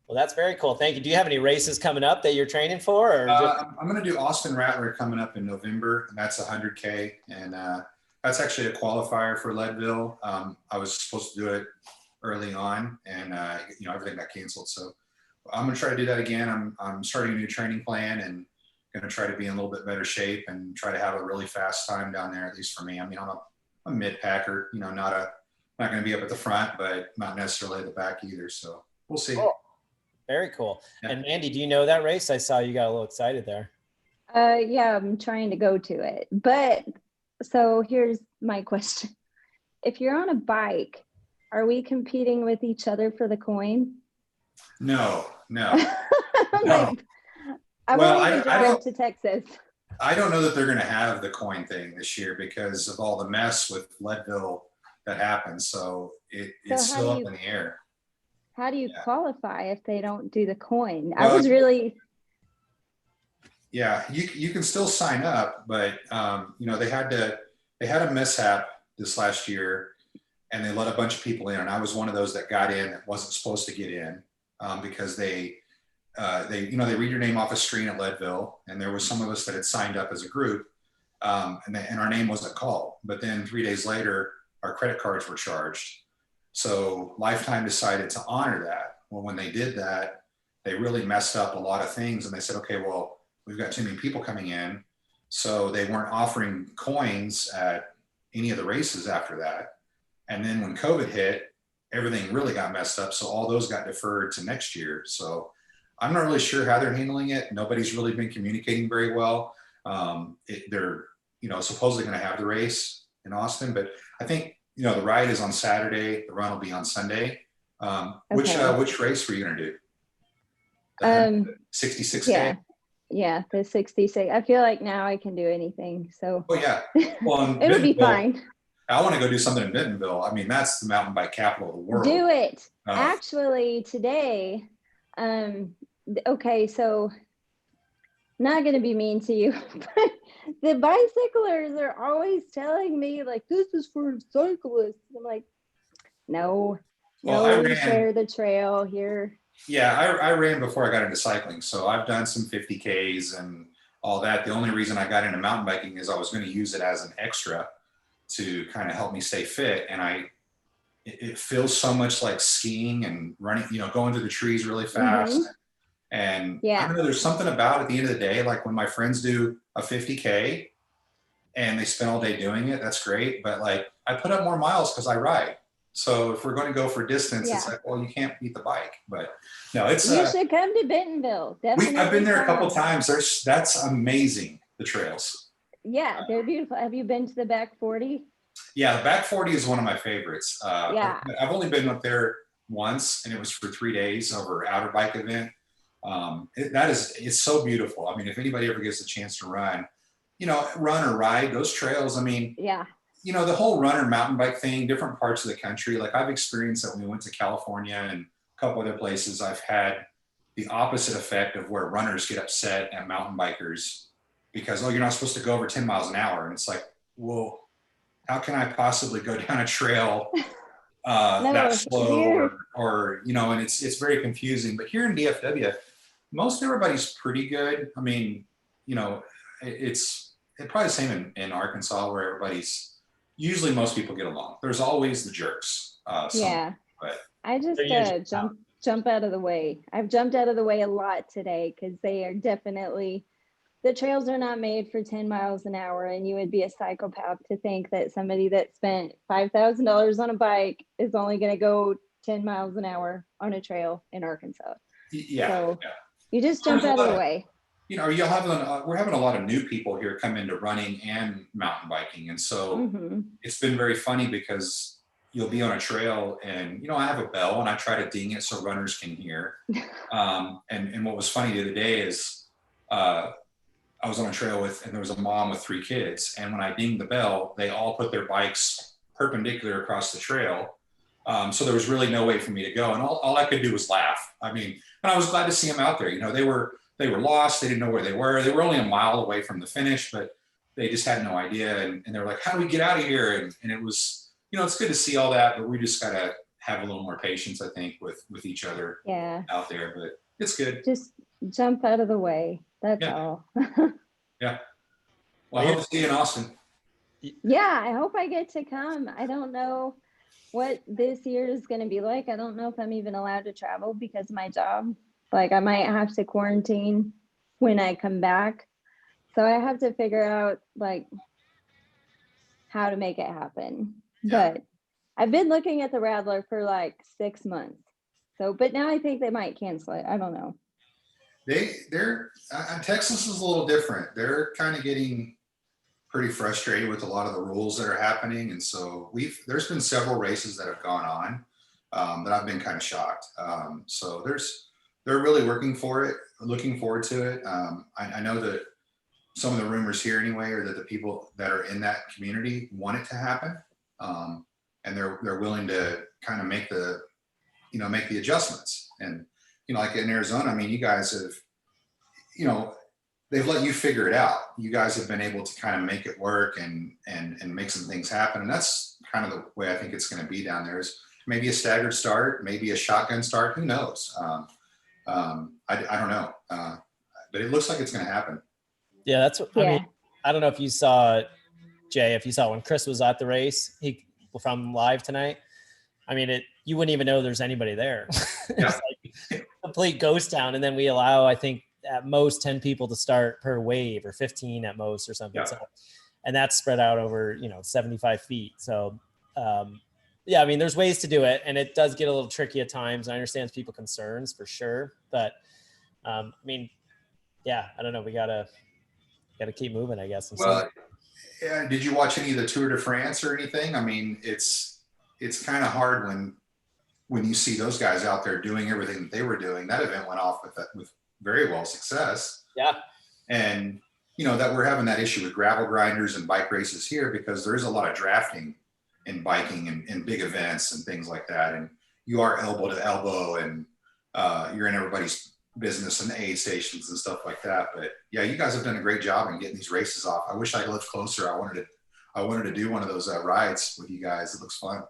Speaker 1: Well, that's very cool. Thank you. Do you have any races coming up that you're training for? Or
Speaker 7: I'm going to do Austin Rattler coming up in November, and that's 100K. And that's actually a qualifier for Leadville. I was supposed to do it early on, and, everything got canceled. So I'm going to try to do that again. I'm starting a new training plan and going to try to be in a little bit better shape and try to have a really fast time down there, at least for me. I'm a mid-packer, not going to be up at the front, but not necessarily at the back either. So we'll see.
Speaker 1: Cool. Very cool. Yeah. And Mandy, do you know that race? I saw you got a little excited there.
Speaker 6: Yeah, I'm trying to go to it. But so here's my question. If you're on a bike, are we competing with each other for the coin?
Speaker 7: No.
Speaker 6: No. I won't even drive to Texas.
Speaker 7: I don't know that they're going to have the coin thing this year because of all the mess with Leadville that happened. So it's still up in the air.
Speaker 6: How do you qualify if they don't do the coin? Well, I was really.
Speaker 7: Yeah, you can still sign up, but they had a mishap this last year, and they let a bunch of people in, and I was one of those that got in that wasn't supposed to get in because they read your name off a screen at Leadville, and there was some of us that had signed up as a group, and our name wasn't called. But then 3 days later, our credit cards were charged. So Lifetime decided to honor that. Well, when they did that, they really messed up a lot of things, and they said, okay, well, we've got too many people coming in. So they weren't offering coins at any of the races after that. And then when COVID hit, everything really got messed up. So all those got deferred to next year. So I'm not really sure how they're handling it. Nobody's really been communicating very well. They're, supposedly going to have the race in Austin, but I think, the ride is on Saturday. The run will be on Sunday. Okay. Which race were you going to do? 66K?
Speaker 6: Yeah, the 66. I feel like now I can do anything. So.
Speaker 7: Oh yeah. Well,
Speaker 6: it'll be fine.
Speaker 7: I want to go do something in Bentonville. That's the mountain bike capital of the world.
Speaker 6: Do it. Actually, today, okay, so not going to be mean to you, but the bicyclers are always telling me like, this is for cyclists. I'm like, no, we share the trail here.
Speaker 7: Yeah, I ran before I got into cycling. So I've done some 50Ks and all that. The only reason I got into mountain biking is I was going to use it as an extra to kind of help me stay fit. And it feels so much like skiing and running, going through the trees really fast. Mm-hmm. And I don't know, there's something about at the end of the day, like when my friends do a 50K and they spend all day doing it, that's great. But like I put up more miles because I ride. So if we're going to go for distance, it's
Speaker 6: Yeah.
Speaker 7: like, well, you can't beat the bike. But no, it's
Speaker 6: You should come to Bentonville. Definitely.
Speaker 7: I've been there a couple
Speaker 6: come.
Speaker 7: times. That's amazing. The trails.
Speaker 6: Yeah, they're beautiful. Have you been to the back 40?
Speaker 7: Yeah, the back 40 is one of my favorites.
Speaker 6: Yeah.
Speaker 7: I've only been up there once, and it was for 3 days over outer bike event. It's so beautiful. I mean, if anybody ever gets a chance to run, run or ride those trails. I mean,
Speaker 6: Yeah.
Speaker 7: The whole runner mountain bike thing, different parts of the country. Like I've experienced that when we went to California and a couple other places, I've had the opposite effect of where runners get upset at mountain bikers because, you're not supposed to go over 10 miles an hour. And it's like, well, how can I possibly go down a trail that slow or and it's very confusing. But here in DFW, most everybody's pretty good. I mean, it's probably the same in Arkansas where usually most people get along. There's always the jerks.
Speaker 6: Yeah.
Speaker 7: But
Speaker 6: I just jump out of the way. I've jumped out of the way a lot today because they are definitely, the trails are not made for 10 miles an hour, and you would be a psychopath to think that somebody that spent $5,000 on a bike is only going to go 10 miles an hour on a trail in Arkansas.
Speaker 7: Yeah.
Speaker 6: So you just jump out of the way.
Speaker 7: We're having a lot of new people here come into running and mountain biking. And so it's been very funny because you'll be on a trail and, I have a bell and I try to ding it so runners can hear. And what was funny the other day is I was on a trail and there was a mom with 3 kids. And when I dinged the bell, they all put their bikes perpendicular across the trail. So there was really no way for me to go. And all I could do was laugh. I mean, and I was glad to see them out there. They were lost. They didn't know where they were. They were only a mile away from the finish, but they just had no idea. And they were like, how do we get out of here? And it was, it's good to see all that, but we just got to have a little more patience, I think, with each other out there. But it's good.
Speaker 6: Just jump out of the way. That's all.
Speaker 7: Yeah. Well, I hope to see you in Austin.
Speaker 6: Yeah, I hope I get to come. I don't know what this year is going to be like. I don't know if I'm even allowed to travel because of my job. Like I might have to quarantine when I come back. So I have to figure out like how to make it happen. Yeah. But I've been looking at the Rattler for like 6 months. So, but now I think they might cancel it. I don't know.
Speaker 7: Texas is a little different. They're kind of getting pretty frustrated with a lot of the rules that are happening. And so there's been several races that have gone on that I've been kind of shocked. So they're really looking forward to it. I know that some of the rumors here anyway are that the people that are in that community want it to happen. And they're willing to kind of make the adjustments. And, like in Arizona, I mean, you guys have, they've let you figure it out. You guys have been able to kind of make it work and make some things happen. And that's kind of the way I think it's going to be down there is maybe a staggered start, maybe a shotgun start. Who knows? I don't know. But it looks like it's going to happen.
Speaker 1: Yeah, that's what I mean. I don't know if you saw, Jay, when Chris was at the race, from live tonight. I mean, you wouldn't even know there's anybody there. It's like complete ghost town. And then we allow, I think, at most 10 people to start per wave or 15 at most or something. Yeah. So, and that's spread out over, 75 feet. So, I mean, there's ways to do it, and it does get a little tricky at times. I understand people's concerns for sure, but I mean, I don't know. We gotta keep moving, I guess.
Speaker 7: Well, did you watch any of the Tour de France or anything? I mean, it's kind of hard when you see those guys out there doing everything that they were doing. That event went off with very well success.
Speaker 1: Yeah.
Speaker 7: And, that we're having that issue with gravel grinders and bike races here because there is a lot of drafting in biking and big events and things like that. And you are elbow to elbow and you're in everybody's business and aid stations and stuff like that. But yeah, you guys have done a great job in getting these races off. I wish I lived closer. I wanted to do one of those rides with you guys. It looks fun.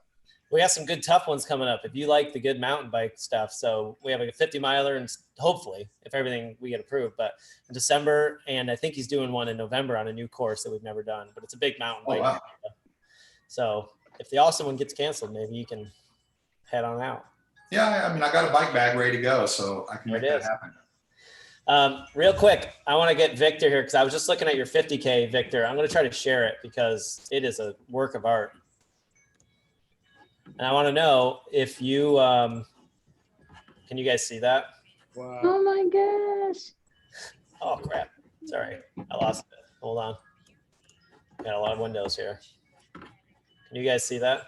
Speaker 1: We have some good tough ones coming up if you like the good mountain bike stuff. So we have like a 50 miler and hopefully if everything we get approved, but in December, and I think he's doing one in November on a new course that we've never done, but it's a big mountain bike.
Speaker 7: Wow.
Speaker 1: So if the Austin one gets canceled, maybe you can head on out.
Speaker 7: Yeah. I mean, I got a bike bag ready to go, so I can make that happen.
Speaker 1: Real quick, I want to get Victor here because I was just looking at your 50K, Victor. I'm going to try to share it because it is a work of art. And I want to know if you, can you guys see that?
Speaker 2: Wow.
Speaker 6: Oh my gosh.
Speaker 1: Oh crap, sorry, I lost it. Hold on. Got a lot of windows here. Can you guys see that?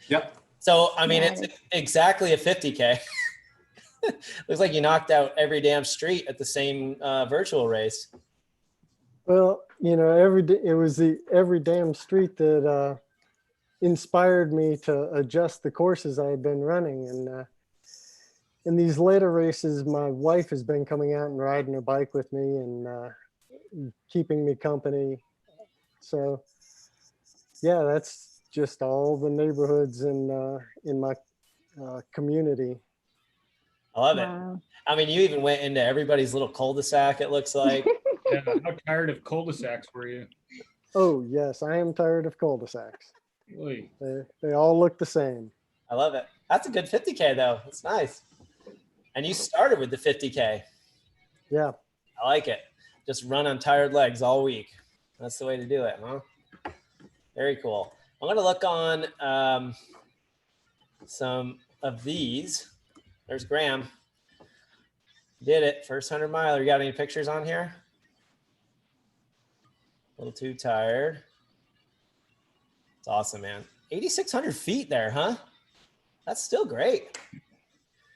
Speaker 4: Yep.
Speaker 1: So, I mean, it's
Speaker 6: Nice.
Speaker 1: exactly a 50K. Looks like you knocked out every damn street at the same virtual race.
Speaker 3: Well, you know, it was every damn street that inspired me to adjust the courses I had been running. And in these later races, my wife has been coming out and riding her bike with me and keeping me company. So, yeah, that's just all the neighborhoods in my community.
Speaker 1: I love it.
Speaker 6: Wow.
Speaker 1: I mean, you even went into everybody's little cul-de-sac, it looks like.
Speaker 2: Yeah, how tired of cul-de-sacs were you?
Speaker 3: Oh, yes, I am tired of cul-de-sacs.
Speaker 2: Really?
Speaker 3: They all look the same.
Speaker 1: I love it. That's a good 50K though. It's nice. And you started with the 50K.
Speaker 3: Yeah.
Speaker 1: I like it. Just run on tired legs all week. That's the way to do it, huh? Very cool. I'm going to look on some of these. There's Graham. Did it. First 100 miler. You got any pictures on here? A little too tired. It's awesome, man. 8,600 feet there, huh? That's still great.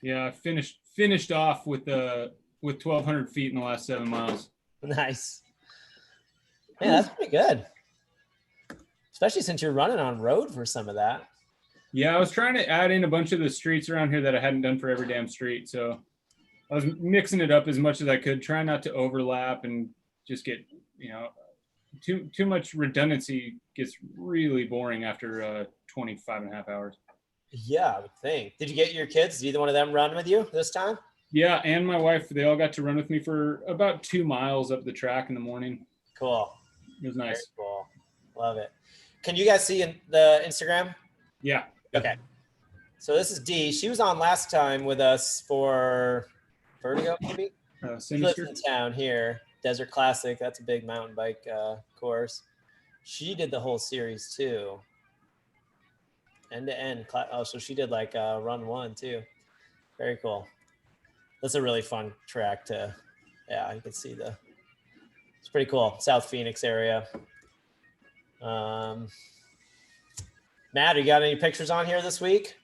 Speaker 2: Yeah, I finished off with 1,200 feet in the last 7 miles.
Speaker 1: Nice. Yeah, that's pretty good. Especially since you're running on road for some of that.
Speaker 2: Yeah, I was trying to add in a bunch of the streets around here that I hadn't done for every damn street. So I was mixing it up as much as I could, trying not to overlap and just get, too much redundancy gets really boring after 25 and a half hours.
Speaker 1: Yeah, I would think. Did you get your kids? Did either one of them run with you this time?
Speaker 2: Yeah, and my wife, they all got to run with me for about 2 miles up the track in the morning.
Speaker 1: Cool.
Speaker 2: It was nice.
Speaker 1: Very cool. Love it. Can you guys see in the Instagram?
Speaker 2: Yeah.
Speaker 1: Okay. So this is Dee. She was on last time with us for Vertigo, maybe? She lives
Speaker 2: Sinister.
Speaker 1: in town here. Desert Classic. That's a big mountain bike course. She did the whole series too. End to end. Oh, so she did like run one too. Very cool. That's a really fun track to, yeah, you can see it's pretty cool. South Phoenix area. Matt, you got any pictures on here this week?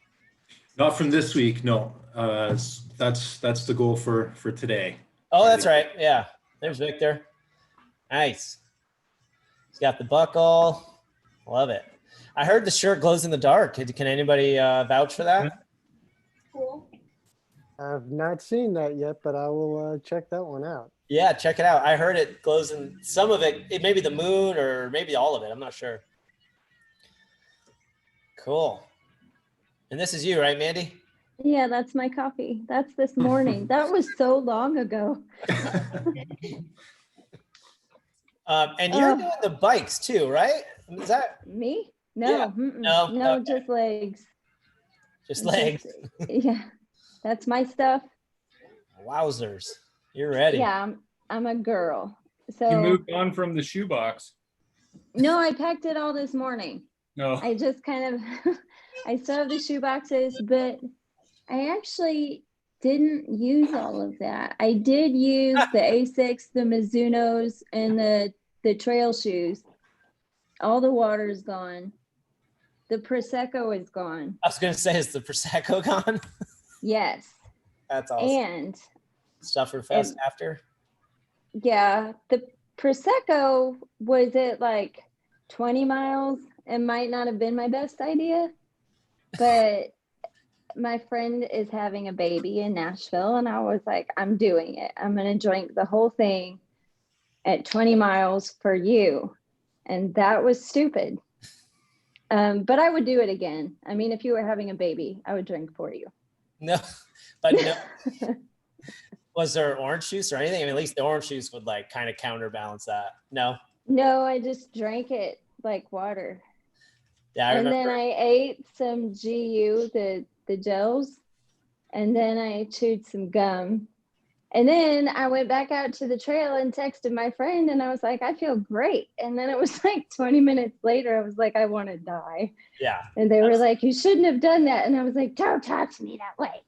Speaker 4: Not from this week, no. That's the goal for today.
Speaker 1: Oh, that's right. Yeah. There's Victor. Nice. He's got the buckle. Love it. I heard the shirt glows in the dark. Can anybody vouch for that?
Speaker 6: Cool.
Speaker 3: I've not seen that yet, but I will check that one out.
Speaker 1: Yeah, check it out. I heard it glows in some of it. It may be the moon or maybe all of it. I'm not sure. Cool. And this is you, right, Mandy?
Speaker 6: Yeah, that's my coffee. That's this morning. That was so long ago.
Speaker 1: And you're doing the bikes too, right? Is that
Speaker 6: Me? No.
Speaker 1: Yeah. No?
Speaker 6: No,
Speaker 1: Okay.
Speaker 6: just legs.
Speaker 1: just legs?
Speaker 6: Yeah, that's my stuff.
Speaker 1: Wowzers. You're ready.
Speaker 6: Yeah, I'm a girl. So
Speaker 2: You moved on from the shoebox.
Speaker 6: no, I packed it all this morning.
Speaker 2: No.
Speaker 6: I just kind of, I still have the shoe boxes, but I actually didn't use all of that. I did use the Asics, the Mizunos, and the trail shoes. All the water is gone. The Prosecco is gone.
Speaker 1: I was going to say, is the Prosecco gone?
Speaker 6: Yes.
Speaker 1: That's awesome.
Speaker 6: And
Speaker 1: Sufferfest after?
Speaker 6: yeah, the Prosecco was at like 20 miles. It might not have been my best idea, but my friend is having a baby in Nashville, and I was like, I'm doing it. I'm going to drink the whole thing at 20 miles for you. And that was stupid. But I would do it again. I mean, if you were having a baby, I would drink for you.
Speaker 1: No, but no. Was there orange juice or anything? I mean, at least the orange juice would like kind of counterbalance that. No?
Speaker 6: No, I just drank it like water.
Speaker 1: Yeah, I
Speaker 6: And
Speaker 1: remember.
Speaker 6: then I ate some GU, the gels, and then I chewed some gum. And then I went back out to the trail and texted my friend and I was like, I feel great. And then it was like 20 minutes later, I was like, I want to die.
Speaker 1: Yeah.
Speaker 6: And they were like, you shouldn't have done that. And I was like, don't talk to me that way.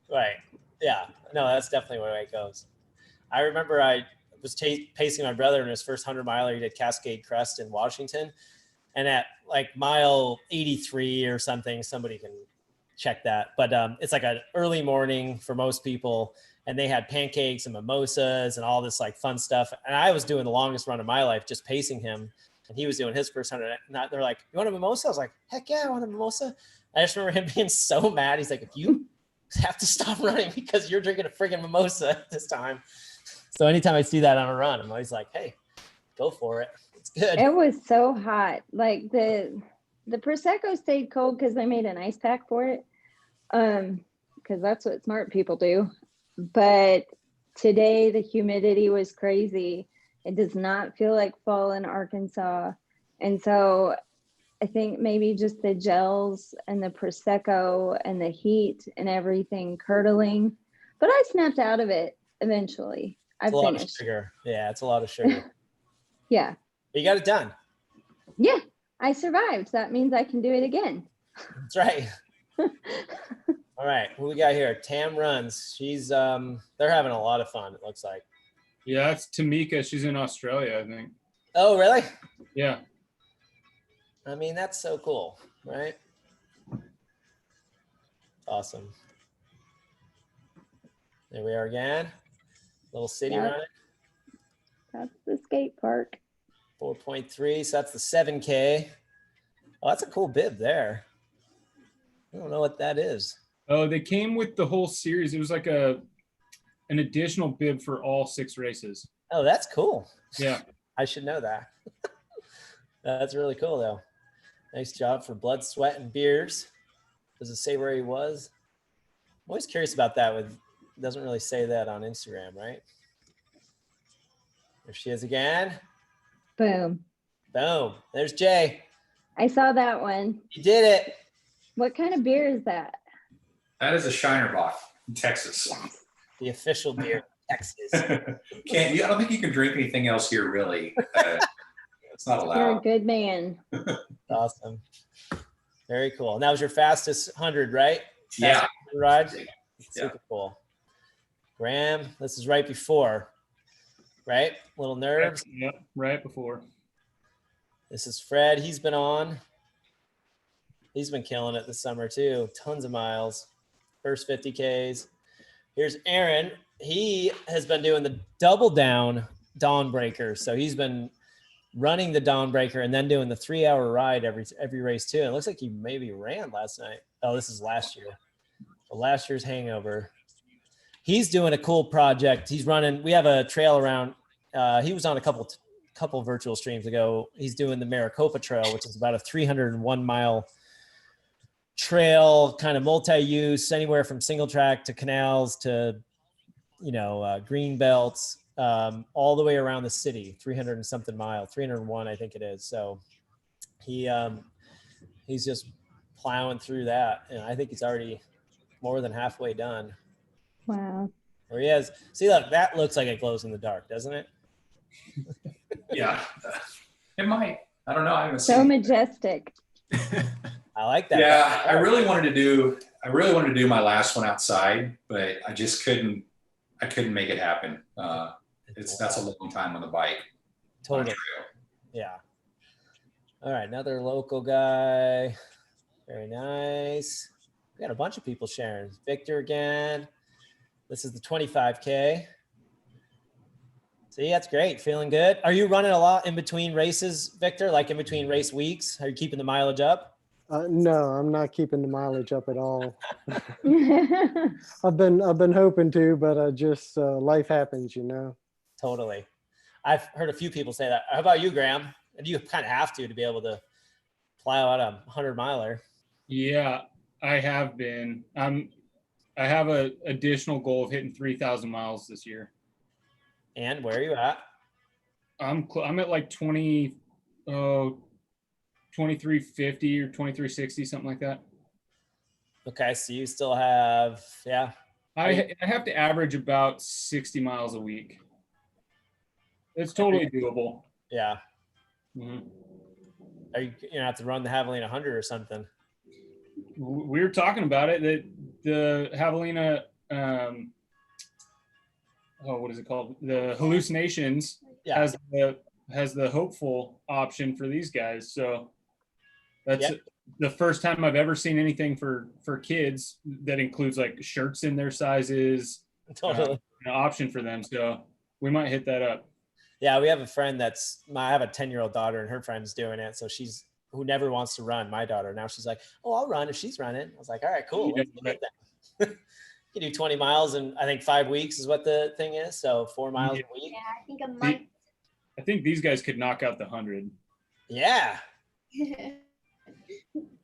Speaker 1: Right. Yeah. No, that's definitely the way it goes. I remember I was pacing my brother in his first 100-miler. He did Cascade Crest in Washington. And at like mile 83 or something, somebody can check that. But it's like an early morning for most people. And they had pancakes and mimosas and all this like fun stuff. And I was doing the longest run of my life, just pacing him. And he was doing his first 100. And they're like, you want a mimosa? I was like, heck yeah, I want a mimosa. I just remember him being so mad. He's like, if you have to stop running because you're drinking a friggin' mimosa this time. So anytime I see that on a run, I'm always like, hey, go for it. It's good.
Speaker 6: It was so hot. Like the Prosecco stayed cold because I made an ice pack for it. Because that's what smart people do. But today the humidity was crazy. It does not feel like fall in Arkansas. And so I think maybe just the gels and the Prosecco and the heat and everything curdling. But I snapped out of it eventually. I
Speaker 1: Lot of
Speaker 6: finished.
Speaker 1: sugar. Yeah, it's a lot of sugar.
Speaker 6: Yeah.
Speaker 1: But you got it done.
Speaker 6: Yeah, I survived. That means I can do it again.
Speaker 1: That's right. All right, what we got here? Tam runs. She's they're having a lot of fun, it looks like.
Speaker 2: Yeah, that's Tamika. She's in Australia, I think.
Speaker 1: Oh, really?
Speaker 2: Yeah.
Speaker 1: I mean, that's so cool, right? Awesome. There we are again. Little city
Speaker 6: Yep.
Speaker 1: running.
Speaker 6: That's the skate park.
Speaker 1: 4.3, so that's the 7K. Oh, that's a cool bib there. I don't know what that is.
Speaker 2: Oh, they came with the whole series. It was like an additional bib for all 6 races.
Speaker 1: Oh, that's cool.
Speaker 2: Yeah.
Speaker 1: I should know that. That's really cool, though. Nice job for Blood, Sweat, and Beers. Does it say where he was? I'm always curious about that. It doesn't really say that on Instagram, right? There she is again.
Speaker 6: Boom.
Speaker 1: Boom. There's Jay.
Speaker 6: I saw that one.
Speaker 1: You did it.
Speaker 6: What kind of beer is that?
Speaker 7: That is a Shinerbach in Texas.
Speaker 1: The official beer of Texas.
Speaker 7: I don't think you can drink anything else here, really. It's not
Speaker 6: You're a
Speaker 7: allowed.
Speaker 6: good man.
Speaker 1: Awesome. Very cool. And that was your fastest 100, right?
Speaker 7: Yeah.
Speaker 1: Ride?
Speaker 7: Yeah.
Speaker 1: Super cool. Graham, this is right before, right? Little nerves.
Speaker 2: Yep, right before.
Speaker 1: This is Fred. He's been on. He's been killing it this summer too. Tons of miles. First 50Ks. Here's Aaron. He has been doing the double down Dawnbreaker. So he's been running the Dawnbreaker and then doing the 3-hour ride every race too. And it looks like he maybe ran last night. Oh, this is last year. So last year's hangover. He's doing a cool project. He's running. We have a trail around. He was on a couple virtual streams ago. He's doing the Maricopa Trail, which is about a 301-mile trail, kind of multi-use, anywhere from single track to canals to, green belts, all the way around the city, 300 and something miles, 301, I think it is. So he's just plowing through that. And I think he's already more than halfway done.
Speaker 6: Wow.
Speaker 1: There he is. See, look, that looks like it glows in the dark, doesn't it?
Speaker 7: Yeah. It might. I don't know. I haven't
Speaker 6: So
Speaker 7: seen.
Speaker 6: majestic.
Speaker 1: I like that.
Speaker 7: Yeah, I really wanted to do my last one outside, but I just couldn't. I couldn't make it happen. That's a long time on the bike. on a
Speaker 1: Totally.
Speaker 7: trail.
Speaker 1: Yeah. All right, another local guy. Very nice. We got a bunch of people sharing. Victor again. This is the 25K. See, that's great. Feeling good. Are you running a lot in between races, Victor? Like in between race weeks? Are you keeping the mileage up?
Speaker 3: No, I'm not keeping the mileage up at all. I've been hoping to, but just life happens,
Speaker 1: Totally. I've heard a few people say that. How about you, Graham? And you kind of have to be able to plow out a 100-miler.
Speaker 2: Yeah, I have been. I have an additional goal of hitting 3,000 miles this year.
Speaker 1: And where are you at?
Speaker 2: I'm at like 2350 or 2360, something like that.
Speaker 1: Okay, so you still have, yeah.
Speaker 2: I have to average about 60 miles a week. It's totally doable.
Speaker 1: Yeah.
Speaker 2: Mhm.
Speaker 1: Are you gonna have to run the Javelina 100 or something?
Speaker 2: We were talking about it, that the Javelina, what is it called? The Hallucinations
Speaker 1: Yeah.
Speaker 2: has the hopeful option for these guys. So that's
Speaker 1: Yep.
Speaker 2: the first time I've ever seen anything for kids that includes like shirts in their sizes,
Speaker 1: Totally.
Speaker 2: an option for them. So we might hit that up.
Speaker 1: Yeah, we have a friend I have a 10-year-old daughter and her friend's doing it. So who never wants to run, my daughter. Now she's like, oh, I'll run if she's running. I was like, all right, cool.
Speaker 2: Yeah,
Speaker 1: Let's get that. You do 20 miles in, I think 5 weeks is what the thing is. So 4 miles a week.
Speaker 8: Yeah, I think a month.
Speaker 2: I think these guys could knock out the 100.
Speaker 1: Yeah.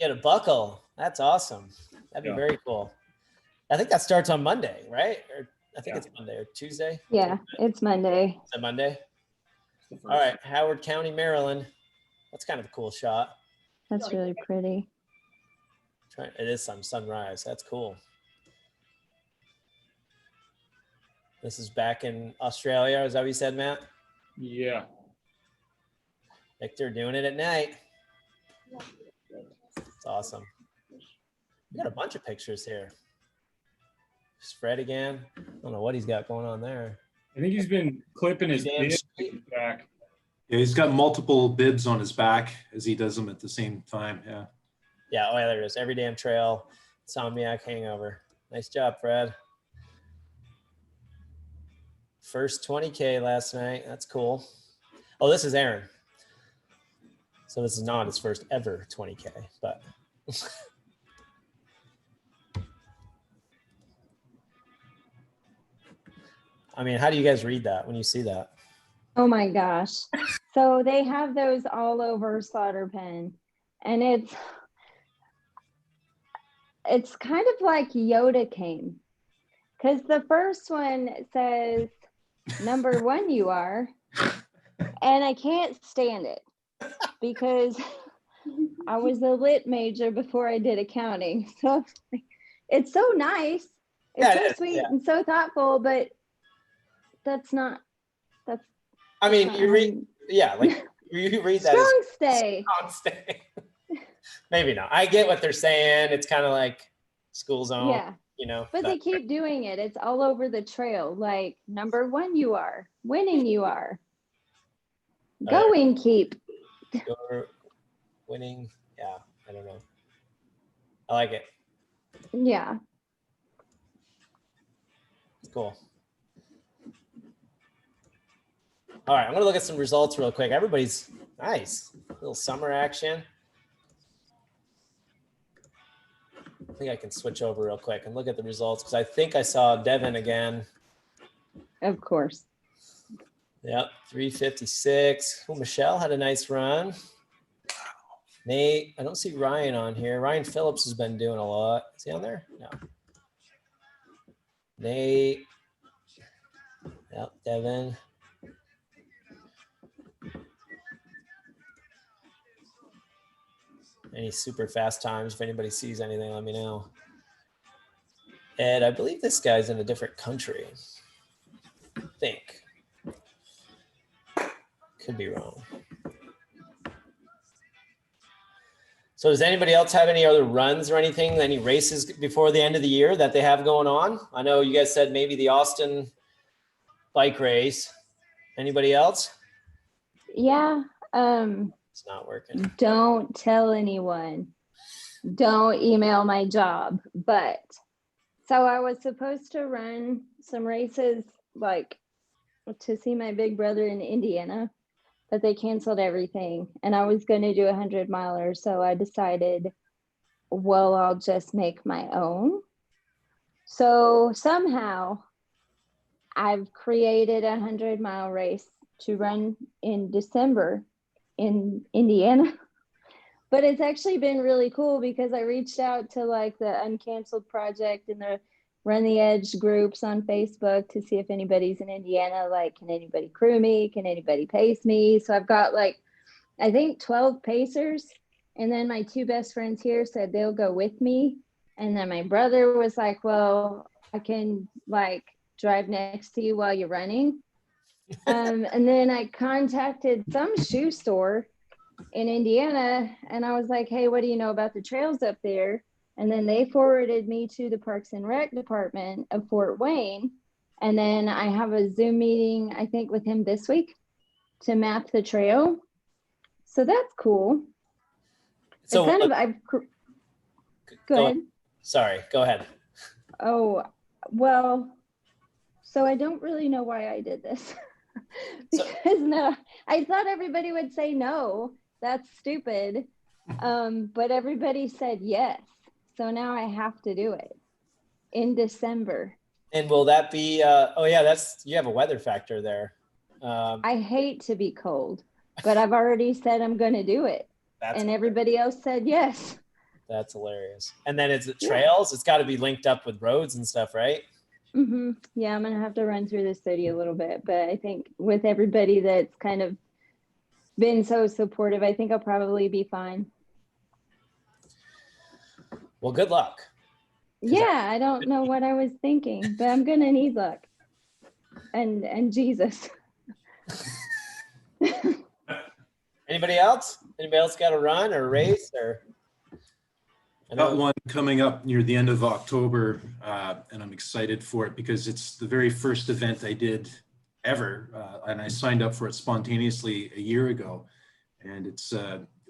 Speaker 1: Get a buckle. That's awesome. That'd be very cool. I think that starts on Monday, right? Or I think it's Monday or Tuesday.
Speaker 6: Yeah, it's Monday.
Speaker 1: Is it Monday? All right, Howard County, Maryland. That's kind of a cool shot.
Speaker 6: That's really pretty.
Speaker 1: It is some sunrise. That's cool. This is back in Australia. Is that what you said, Matt?
Speaker 2: Yeah.
Speaker 1: Victor doing it at night. It's awesome. We got a bunch of pictures here. There's Fred again. I don't know what he's got going on there.
Speaker 2: I think he's been clipping his back.
Speaker 4: Yeah, he's got multiple bibs on his back as he does them at the same time. Yeah.
Speaker 1: Yeah. Oh, yeah, there it is. Every damn trail. Insomniac Hangover. Nice job, Fred. First 20K last night. That's cool. Oh, this is Aaron. So this is not his first ever 20K, but. I mean, how do you guys read that when you see that?
Speaker 6: Oh my gosh. So they have those all over Slaughter Pen, and it's kind of like Yoda came, because the first one says number 1 you are, and I can't stand it because I was a lit major before I did accounting. So it's so nice. It's so sweet and so thoughtful, but that's not.
Speaker 1: I mean, you read, like you read that.
Speaker 6: Strong stay.
Speaker 1: Strong stay. Maybe not. I get what they're saying. It's kind of like school zone.
Speaker 6: Yeah.
Speaker 1: You know.
Speaker 6: But they keep doing it. It's all over the trail. Like number 1 you are, winning you are, going keep.
Speaker 1: Winning. Yeah. I don't know. I like it.
Speaker 6: Yeah.
Speaker 1: It's cool. All right, I'm gonna look at some results real quick. Everybody's nice. A little summer action. I think I can switch over real quick and look at the results because I think I saw Devin again.
Speaker 6: Of course.
Speaker 1: Yep, 356. Oh, Michelle had a nice run. Nate, I don't see Ryan on here. Ryan Phillips has been doing a lot. Is he on there? No. Nate. Yep, Devin. Any super fast times? If anybody sees anything, let me know. Ed, I believe this guy's in a different country. I think. Could be wrong. So does anybody else have any other runs or anything, any races before the end of the year that they have going on? I know you guys said maybe the Austin bike race. Anybody else?
Speaker 6: Yeah.
Speaker 1: It's not working.
Speaker 6: Don't tell anyone. Don't email my job. But so I was supposed to run some races like to see my big brother in Indiana, but they canceled everything. And I was going to do 100-miler. So I decided, well, I'll just make my own. So somehow I've created a 100-mile race to run in December in Indiana. But it's actually been really cool because I reached out to like the Uncanceled Project and the Run the Edge groups on Facebook to see if anybody's in Indiana. Like, can anybody crew me? Can anybody pace me? So I've got like, I think 12 pacers. And then my 2 best friends here said they'll go with me. And then my brother was like, well, I can like drive next to you while you're running. And then I contacted some shoe store in Indiana and I was like, hey, what do you know about the trails up there? And then they forwarded me to the Parks and Rec department of Fort Wayne. And then I have a Zoom meeting, I think, with him this week to map the trail. So that's cool.
Speaker 1: So
Speaker 6: kind of, I've, go ahead.
Speaker 1: Sorry, go ahead.
Speaker 6: Oh, well, so I don't really know why I did this. Because no, I thought everybody would say no, that's stupid. But everybody said yes. So now I have to do it in December.
Speaker 1: And will that be, oh yeah, you have a weather factor there.
Speaker 6: I hate to be cold, but I've already said I'm going to do it. And everybody else said yes.
Speaker 1: That's hilarious. And then is it trails? It's got to be linked up with roads and stuff, right?
Speaker 6: Mm-hmm. Yeah, I'm going to have to run through the city a little bit, but I think with everybody that's kind of been so supportive, I think I'll probably be fine.
Speaker 1: Well, good luck.
Speaker 6: Yeah, I don't know what I was thinking, but I'm going to need luck and Jesus.
Speaker 1: Anybody else? Anybody else got a run or a race or?
Speaker 4: Got one coming up near the end of October, and I'm excited for it because it's the very first event I did ever, and I signed up for it spontaneously a year ago. And it's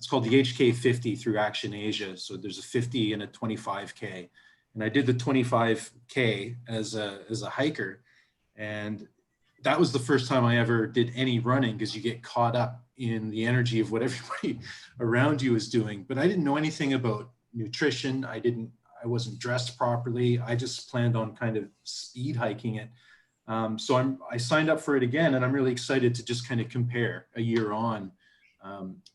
Speaker 4: called the HK 50 through Action Asia. So there's a 50 and a 25K, and I did the 25K as a hiker, and that was the first time I ever did any running because you get caught up in the energy of what everybody around you is doing. But I didn't know anything about nutrition. I wasn't dressed properly. I just planned on kind of speed hiking it. So I signed up for it again, and I'm really excited to just kind of compare a year on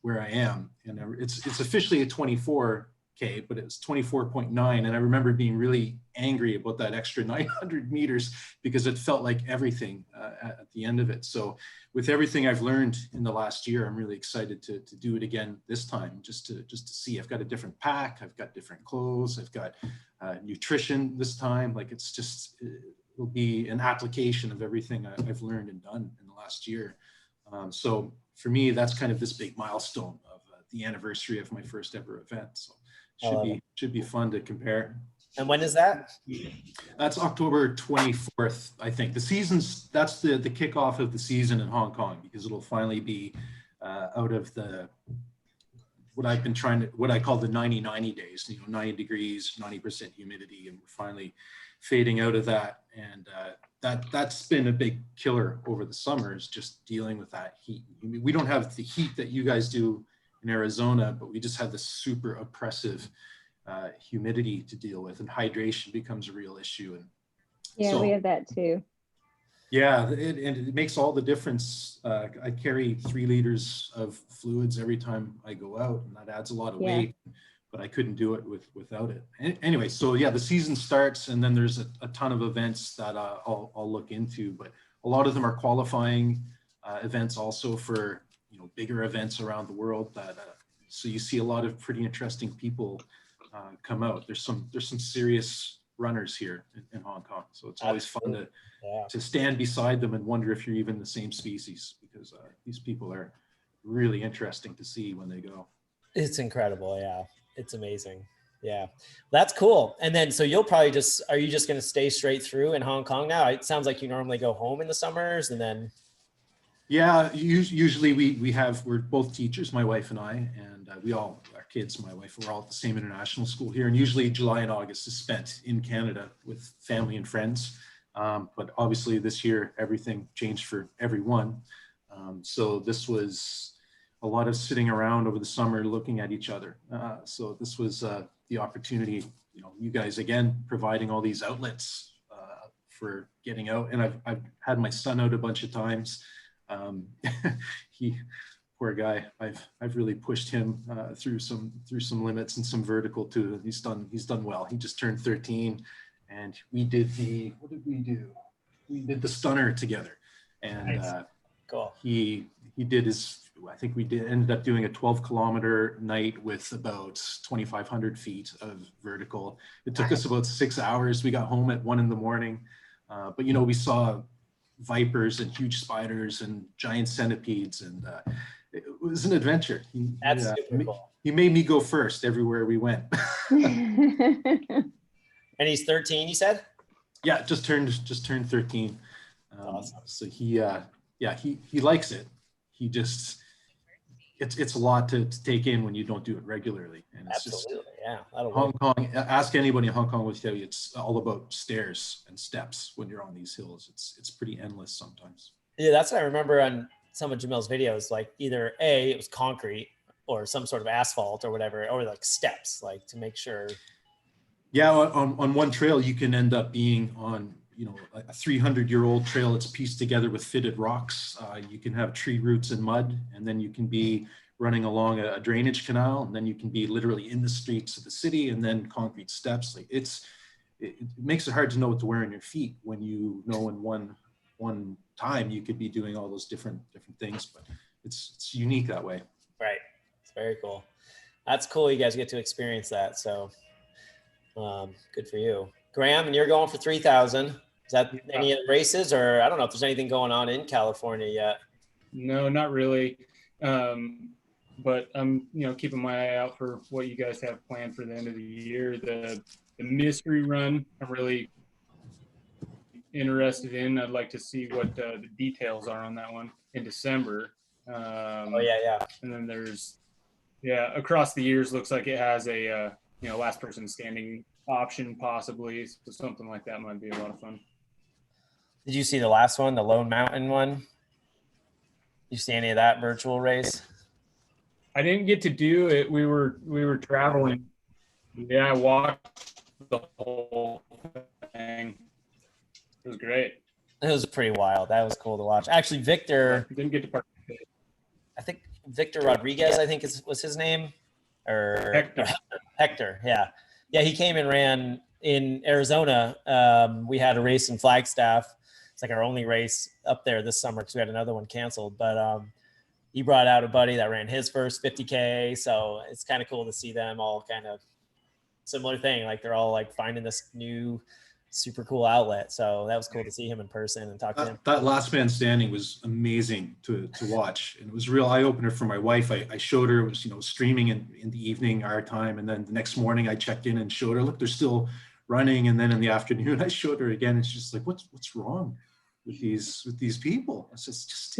Speaker 4: where I am. And it's officially a 24K, but it's 24.9. And I remember being really angry about that extra 900 meters because it felt like everything at the end of it. So with everything I've learned in the last year, I'm really excited to do it again this time, just to see. I've got a different pack, I've got different clothes, I've got nutrition this time. Like it'll be an application of everything I've learned and done in the last year. So for me, that's kind of this big milestone of the anniversary of my first ever event. So should be fun to compare.
Speaker 1: And when is that?
Speaker 4: That's October 24th, I think. That's the kickoff of the season in Hong Kong, because it'll finally be out of what I call the 90-90 days, 90 degrees, 90% humidity, and we're finally fading out of that. And that's been a big killer over the summers, just dealing with that heat. We don't have the heat that you guys do in Arizona, but we just have this super oppressive humidity to deal with, and hydration becomes a real issue. And
Speaker 6: yeah, so, we have that too.
Speaker 4: Yeah, and it makes all the difference. I carry 3 liters of fluids every time I go out, and that adds a lot of weight, but I couldn't do it without it. Anyway, so yeah, the season starts, and then there's a ton of events that I'll look into, but a lot of them are qualifying events also for bigger events around the world. So you see a lot of pretty interesting people come out. There's some serious runners here in Hong Kong, so it's always fun to stand beside them and wonder if you're even the same species, because these people are really interesting to see when they go.
Speaker 1: It's incredible. Yeah, it's amazing. Yeah, that's cool. And then so you'll probably are you just going to stay straight through in Hong Kong now? It sounds like you normally go home in the summers and then.
Speaker 4: Yeah, usually we're both teachers, my wife and I, and our kids, my wife, we're all at the same international school here. And usually July and August is spent in Canada with family and friends. But obviously this year, everything changed for everyone. So this was a lot of sitting around over the summer looking at each other. So this was the opportunity, you guys, again, providing all these outlets for getting out. And I've had my son out a bunch of times. Poor guy, I've really pushed him through some limits and some vertical too. He's done well. He just turned 13, and we did what did we do? We did the stunner together, and
Speaker 1: nice. Cool.
Speaker 4: He did his I think we ended up doing a 12-kilometer night with about 2,500 feet of vertical. It took us about 6 hours. We got home at 1 in the morning. But, you know, we saw vipers and huge spiders and giant centipedes, and it was an adventure.
Speaker 1: That's super cool.
Speaker 4: He made me go first everywhere we went.
Speaker 1: And he's 13, you said?
Speaker 4: Yeah, just turned 13.
Speaker 1: Awesome.
Speaker 4: So he likes it. He just, it's a lot to take in when you don't do it regularly. And it's
Speaker 1: Absolutely, yeah.
Speaker 4: Hong Kong, ask anybody in Hong Kong will tell you it's all about stairs and steps when you're on these hills. It's pretty endless sometimes.
Speaker 1: Yeah, that's what I remember on some of Jamil's videos, like either it was concrete or some sort of asphalt or whatever, or like steps, like to make sure.
Speaker 4: Yeah, on one trail, you can end up being on, you know, a 300-year-old trail. It's pieced together with fitted rocks. You can have tree roots and mud, and then you can be running along a drainage canal, and then you can be literally in the streets of the city, and then concrete steps. Like it makes it hard to know what to wear on your feet when you know in one time you could be doing all those different things, but it's unique that way.
Speaker 1: Right. It's very cool. That's cool. You guys get to experience that. So good for you. Graham, and you're going for 3,000. Is that any races, or I don't know if there's anything going on in California yet?
Speaker 2: No, not really. But I'm, you know, keeping my eye out for what you guys have planned for the end of the year. The mystery run, I'm really interested in. I'd like to see what the details are on that one in December.
Speaker 1: Yeah.
Speaker 2: And then there's, across the years, looks like it has a, last person standing option possibly. So something like that might be a lot of fun.
Speaker 1: Did you see the last one, the Lone Mountain one? You see any of that virtual race?
Speaker 2: I didn't get to do it. We were traveling. Yeah, I watched the whole thing. It was great.
Speaker 1: It was pretty wild. That was cool to watch. Actually, Victor
Speaker 2: Didn't get to participate.
Speaker 1: I think Victor Rodriguez, I think was his name, or Hector. Yeah. He came and ran in Arizona. We had a race in Flagstaff. It's like our only race up there this summer because we had another one canceled. But he brought out a buddy that ran his first 50K. So it's kind of cool to see them all kind of similar thing. Like they're all like finding this new super cool outlet. So that was cool to see him in person and talk to him.
Speaker 4: That last man standing was amazing to watch. And it was a real eye opener for my wife. I showed her, it was, streaming in the evening, our time. And then the next morning I checked in and showed her, look, they're still running. And then in the afternoon, I showed her again. It's just like, what's wrong with these people? It's just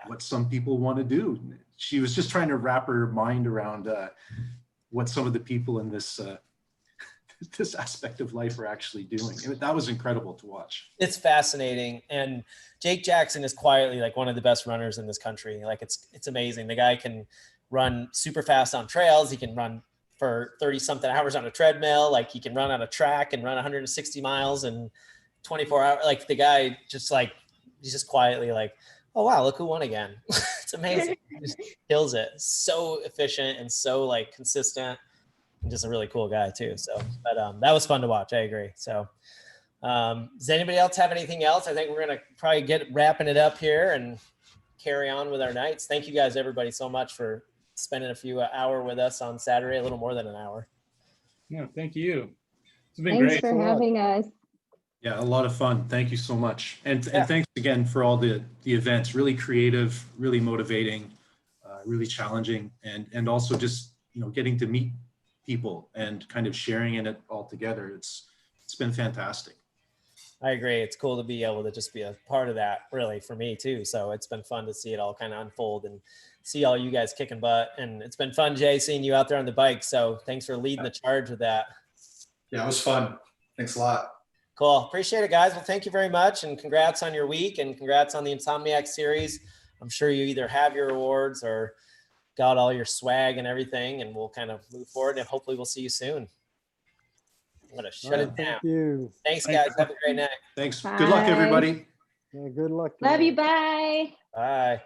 Speaker 4: what some people want to do. She was just trying to wrap her mind around what some of the people in this aspect of life are actually doing. That was incredible to watch.
Speaker 1: It's fascinating. And Jake Jackson is quietly like one of the best runners in this country. Like it's amazing. The guy can run super fast on trails. He can run for 30 something hours on a treadmill. Like he can run on a track and run 160 miles in 24 hours. Like the guy just like, he's just quietly like, oh wow, look who won again. It's amazing. He just kills it. So efficient and so like consistent. And just a really cool guy too. So, but that was fun to watch. I agree. So, does anybody else have anything else? I think we're gonna probably wrapping it up here and carry on with our nights. Thank you guys, everybody, so much for spending a few hour with us on Saturday, a little more than an hour.
Speaker 2: Yeah, thank you. It's been
Speaker 6: Thanks
Speaker 2: great.
Speaker 6: for having us.
Speaker 4: Yeah, a lot of fun. Thank you so much. And thanks again for all the events, really creative, really motivating, really challenging, and also just, getting to meet people and kind of sharing in it all together. It's been fantastic.
Speaker 1: I agree. It's cool to be able to just be a part of that, really, for me too. So it's been fun to see it all kind of unfold and see all you guys kicking butt. And it's been fun, Jay, seeing you out there on the bike. So thanks for leading the charge with that.
Speaker 7: Yeah, it was fun. Thanks a lot.
Speaker 1: Cool. Appreciate it, guys. Well, thank you very much. And congrats on your week and congrats on the Insomniac series. I'm sure you either have your awards or got all your swag and everything, and we'll kind of move forward and hopefully we'll see you soon. I'm going to shut it down.
Speaker 3: Thank you.
Speaker 1: Thanks, guys. Have a great night.
Speaker 4: Thanks.
Speaker 6: Bye.
Speaker 4: Good luck, everybody.
Speaker 3: Yeah, good luck.
Speaker 6: Love you. Bye.
Speaker 1: Bye.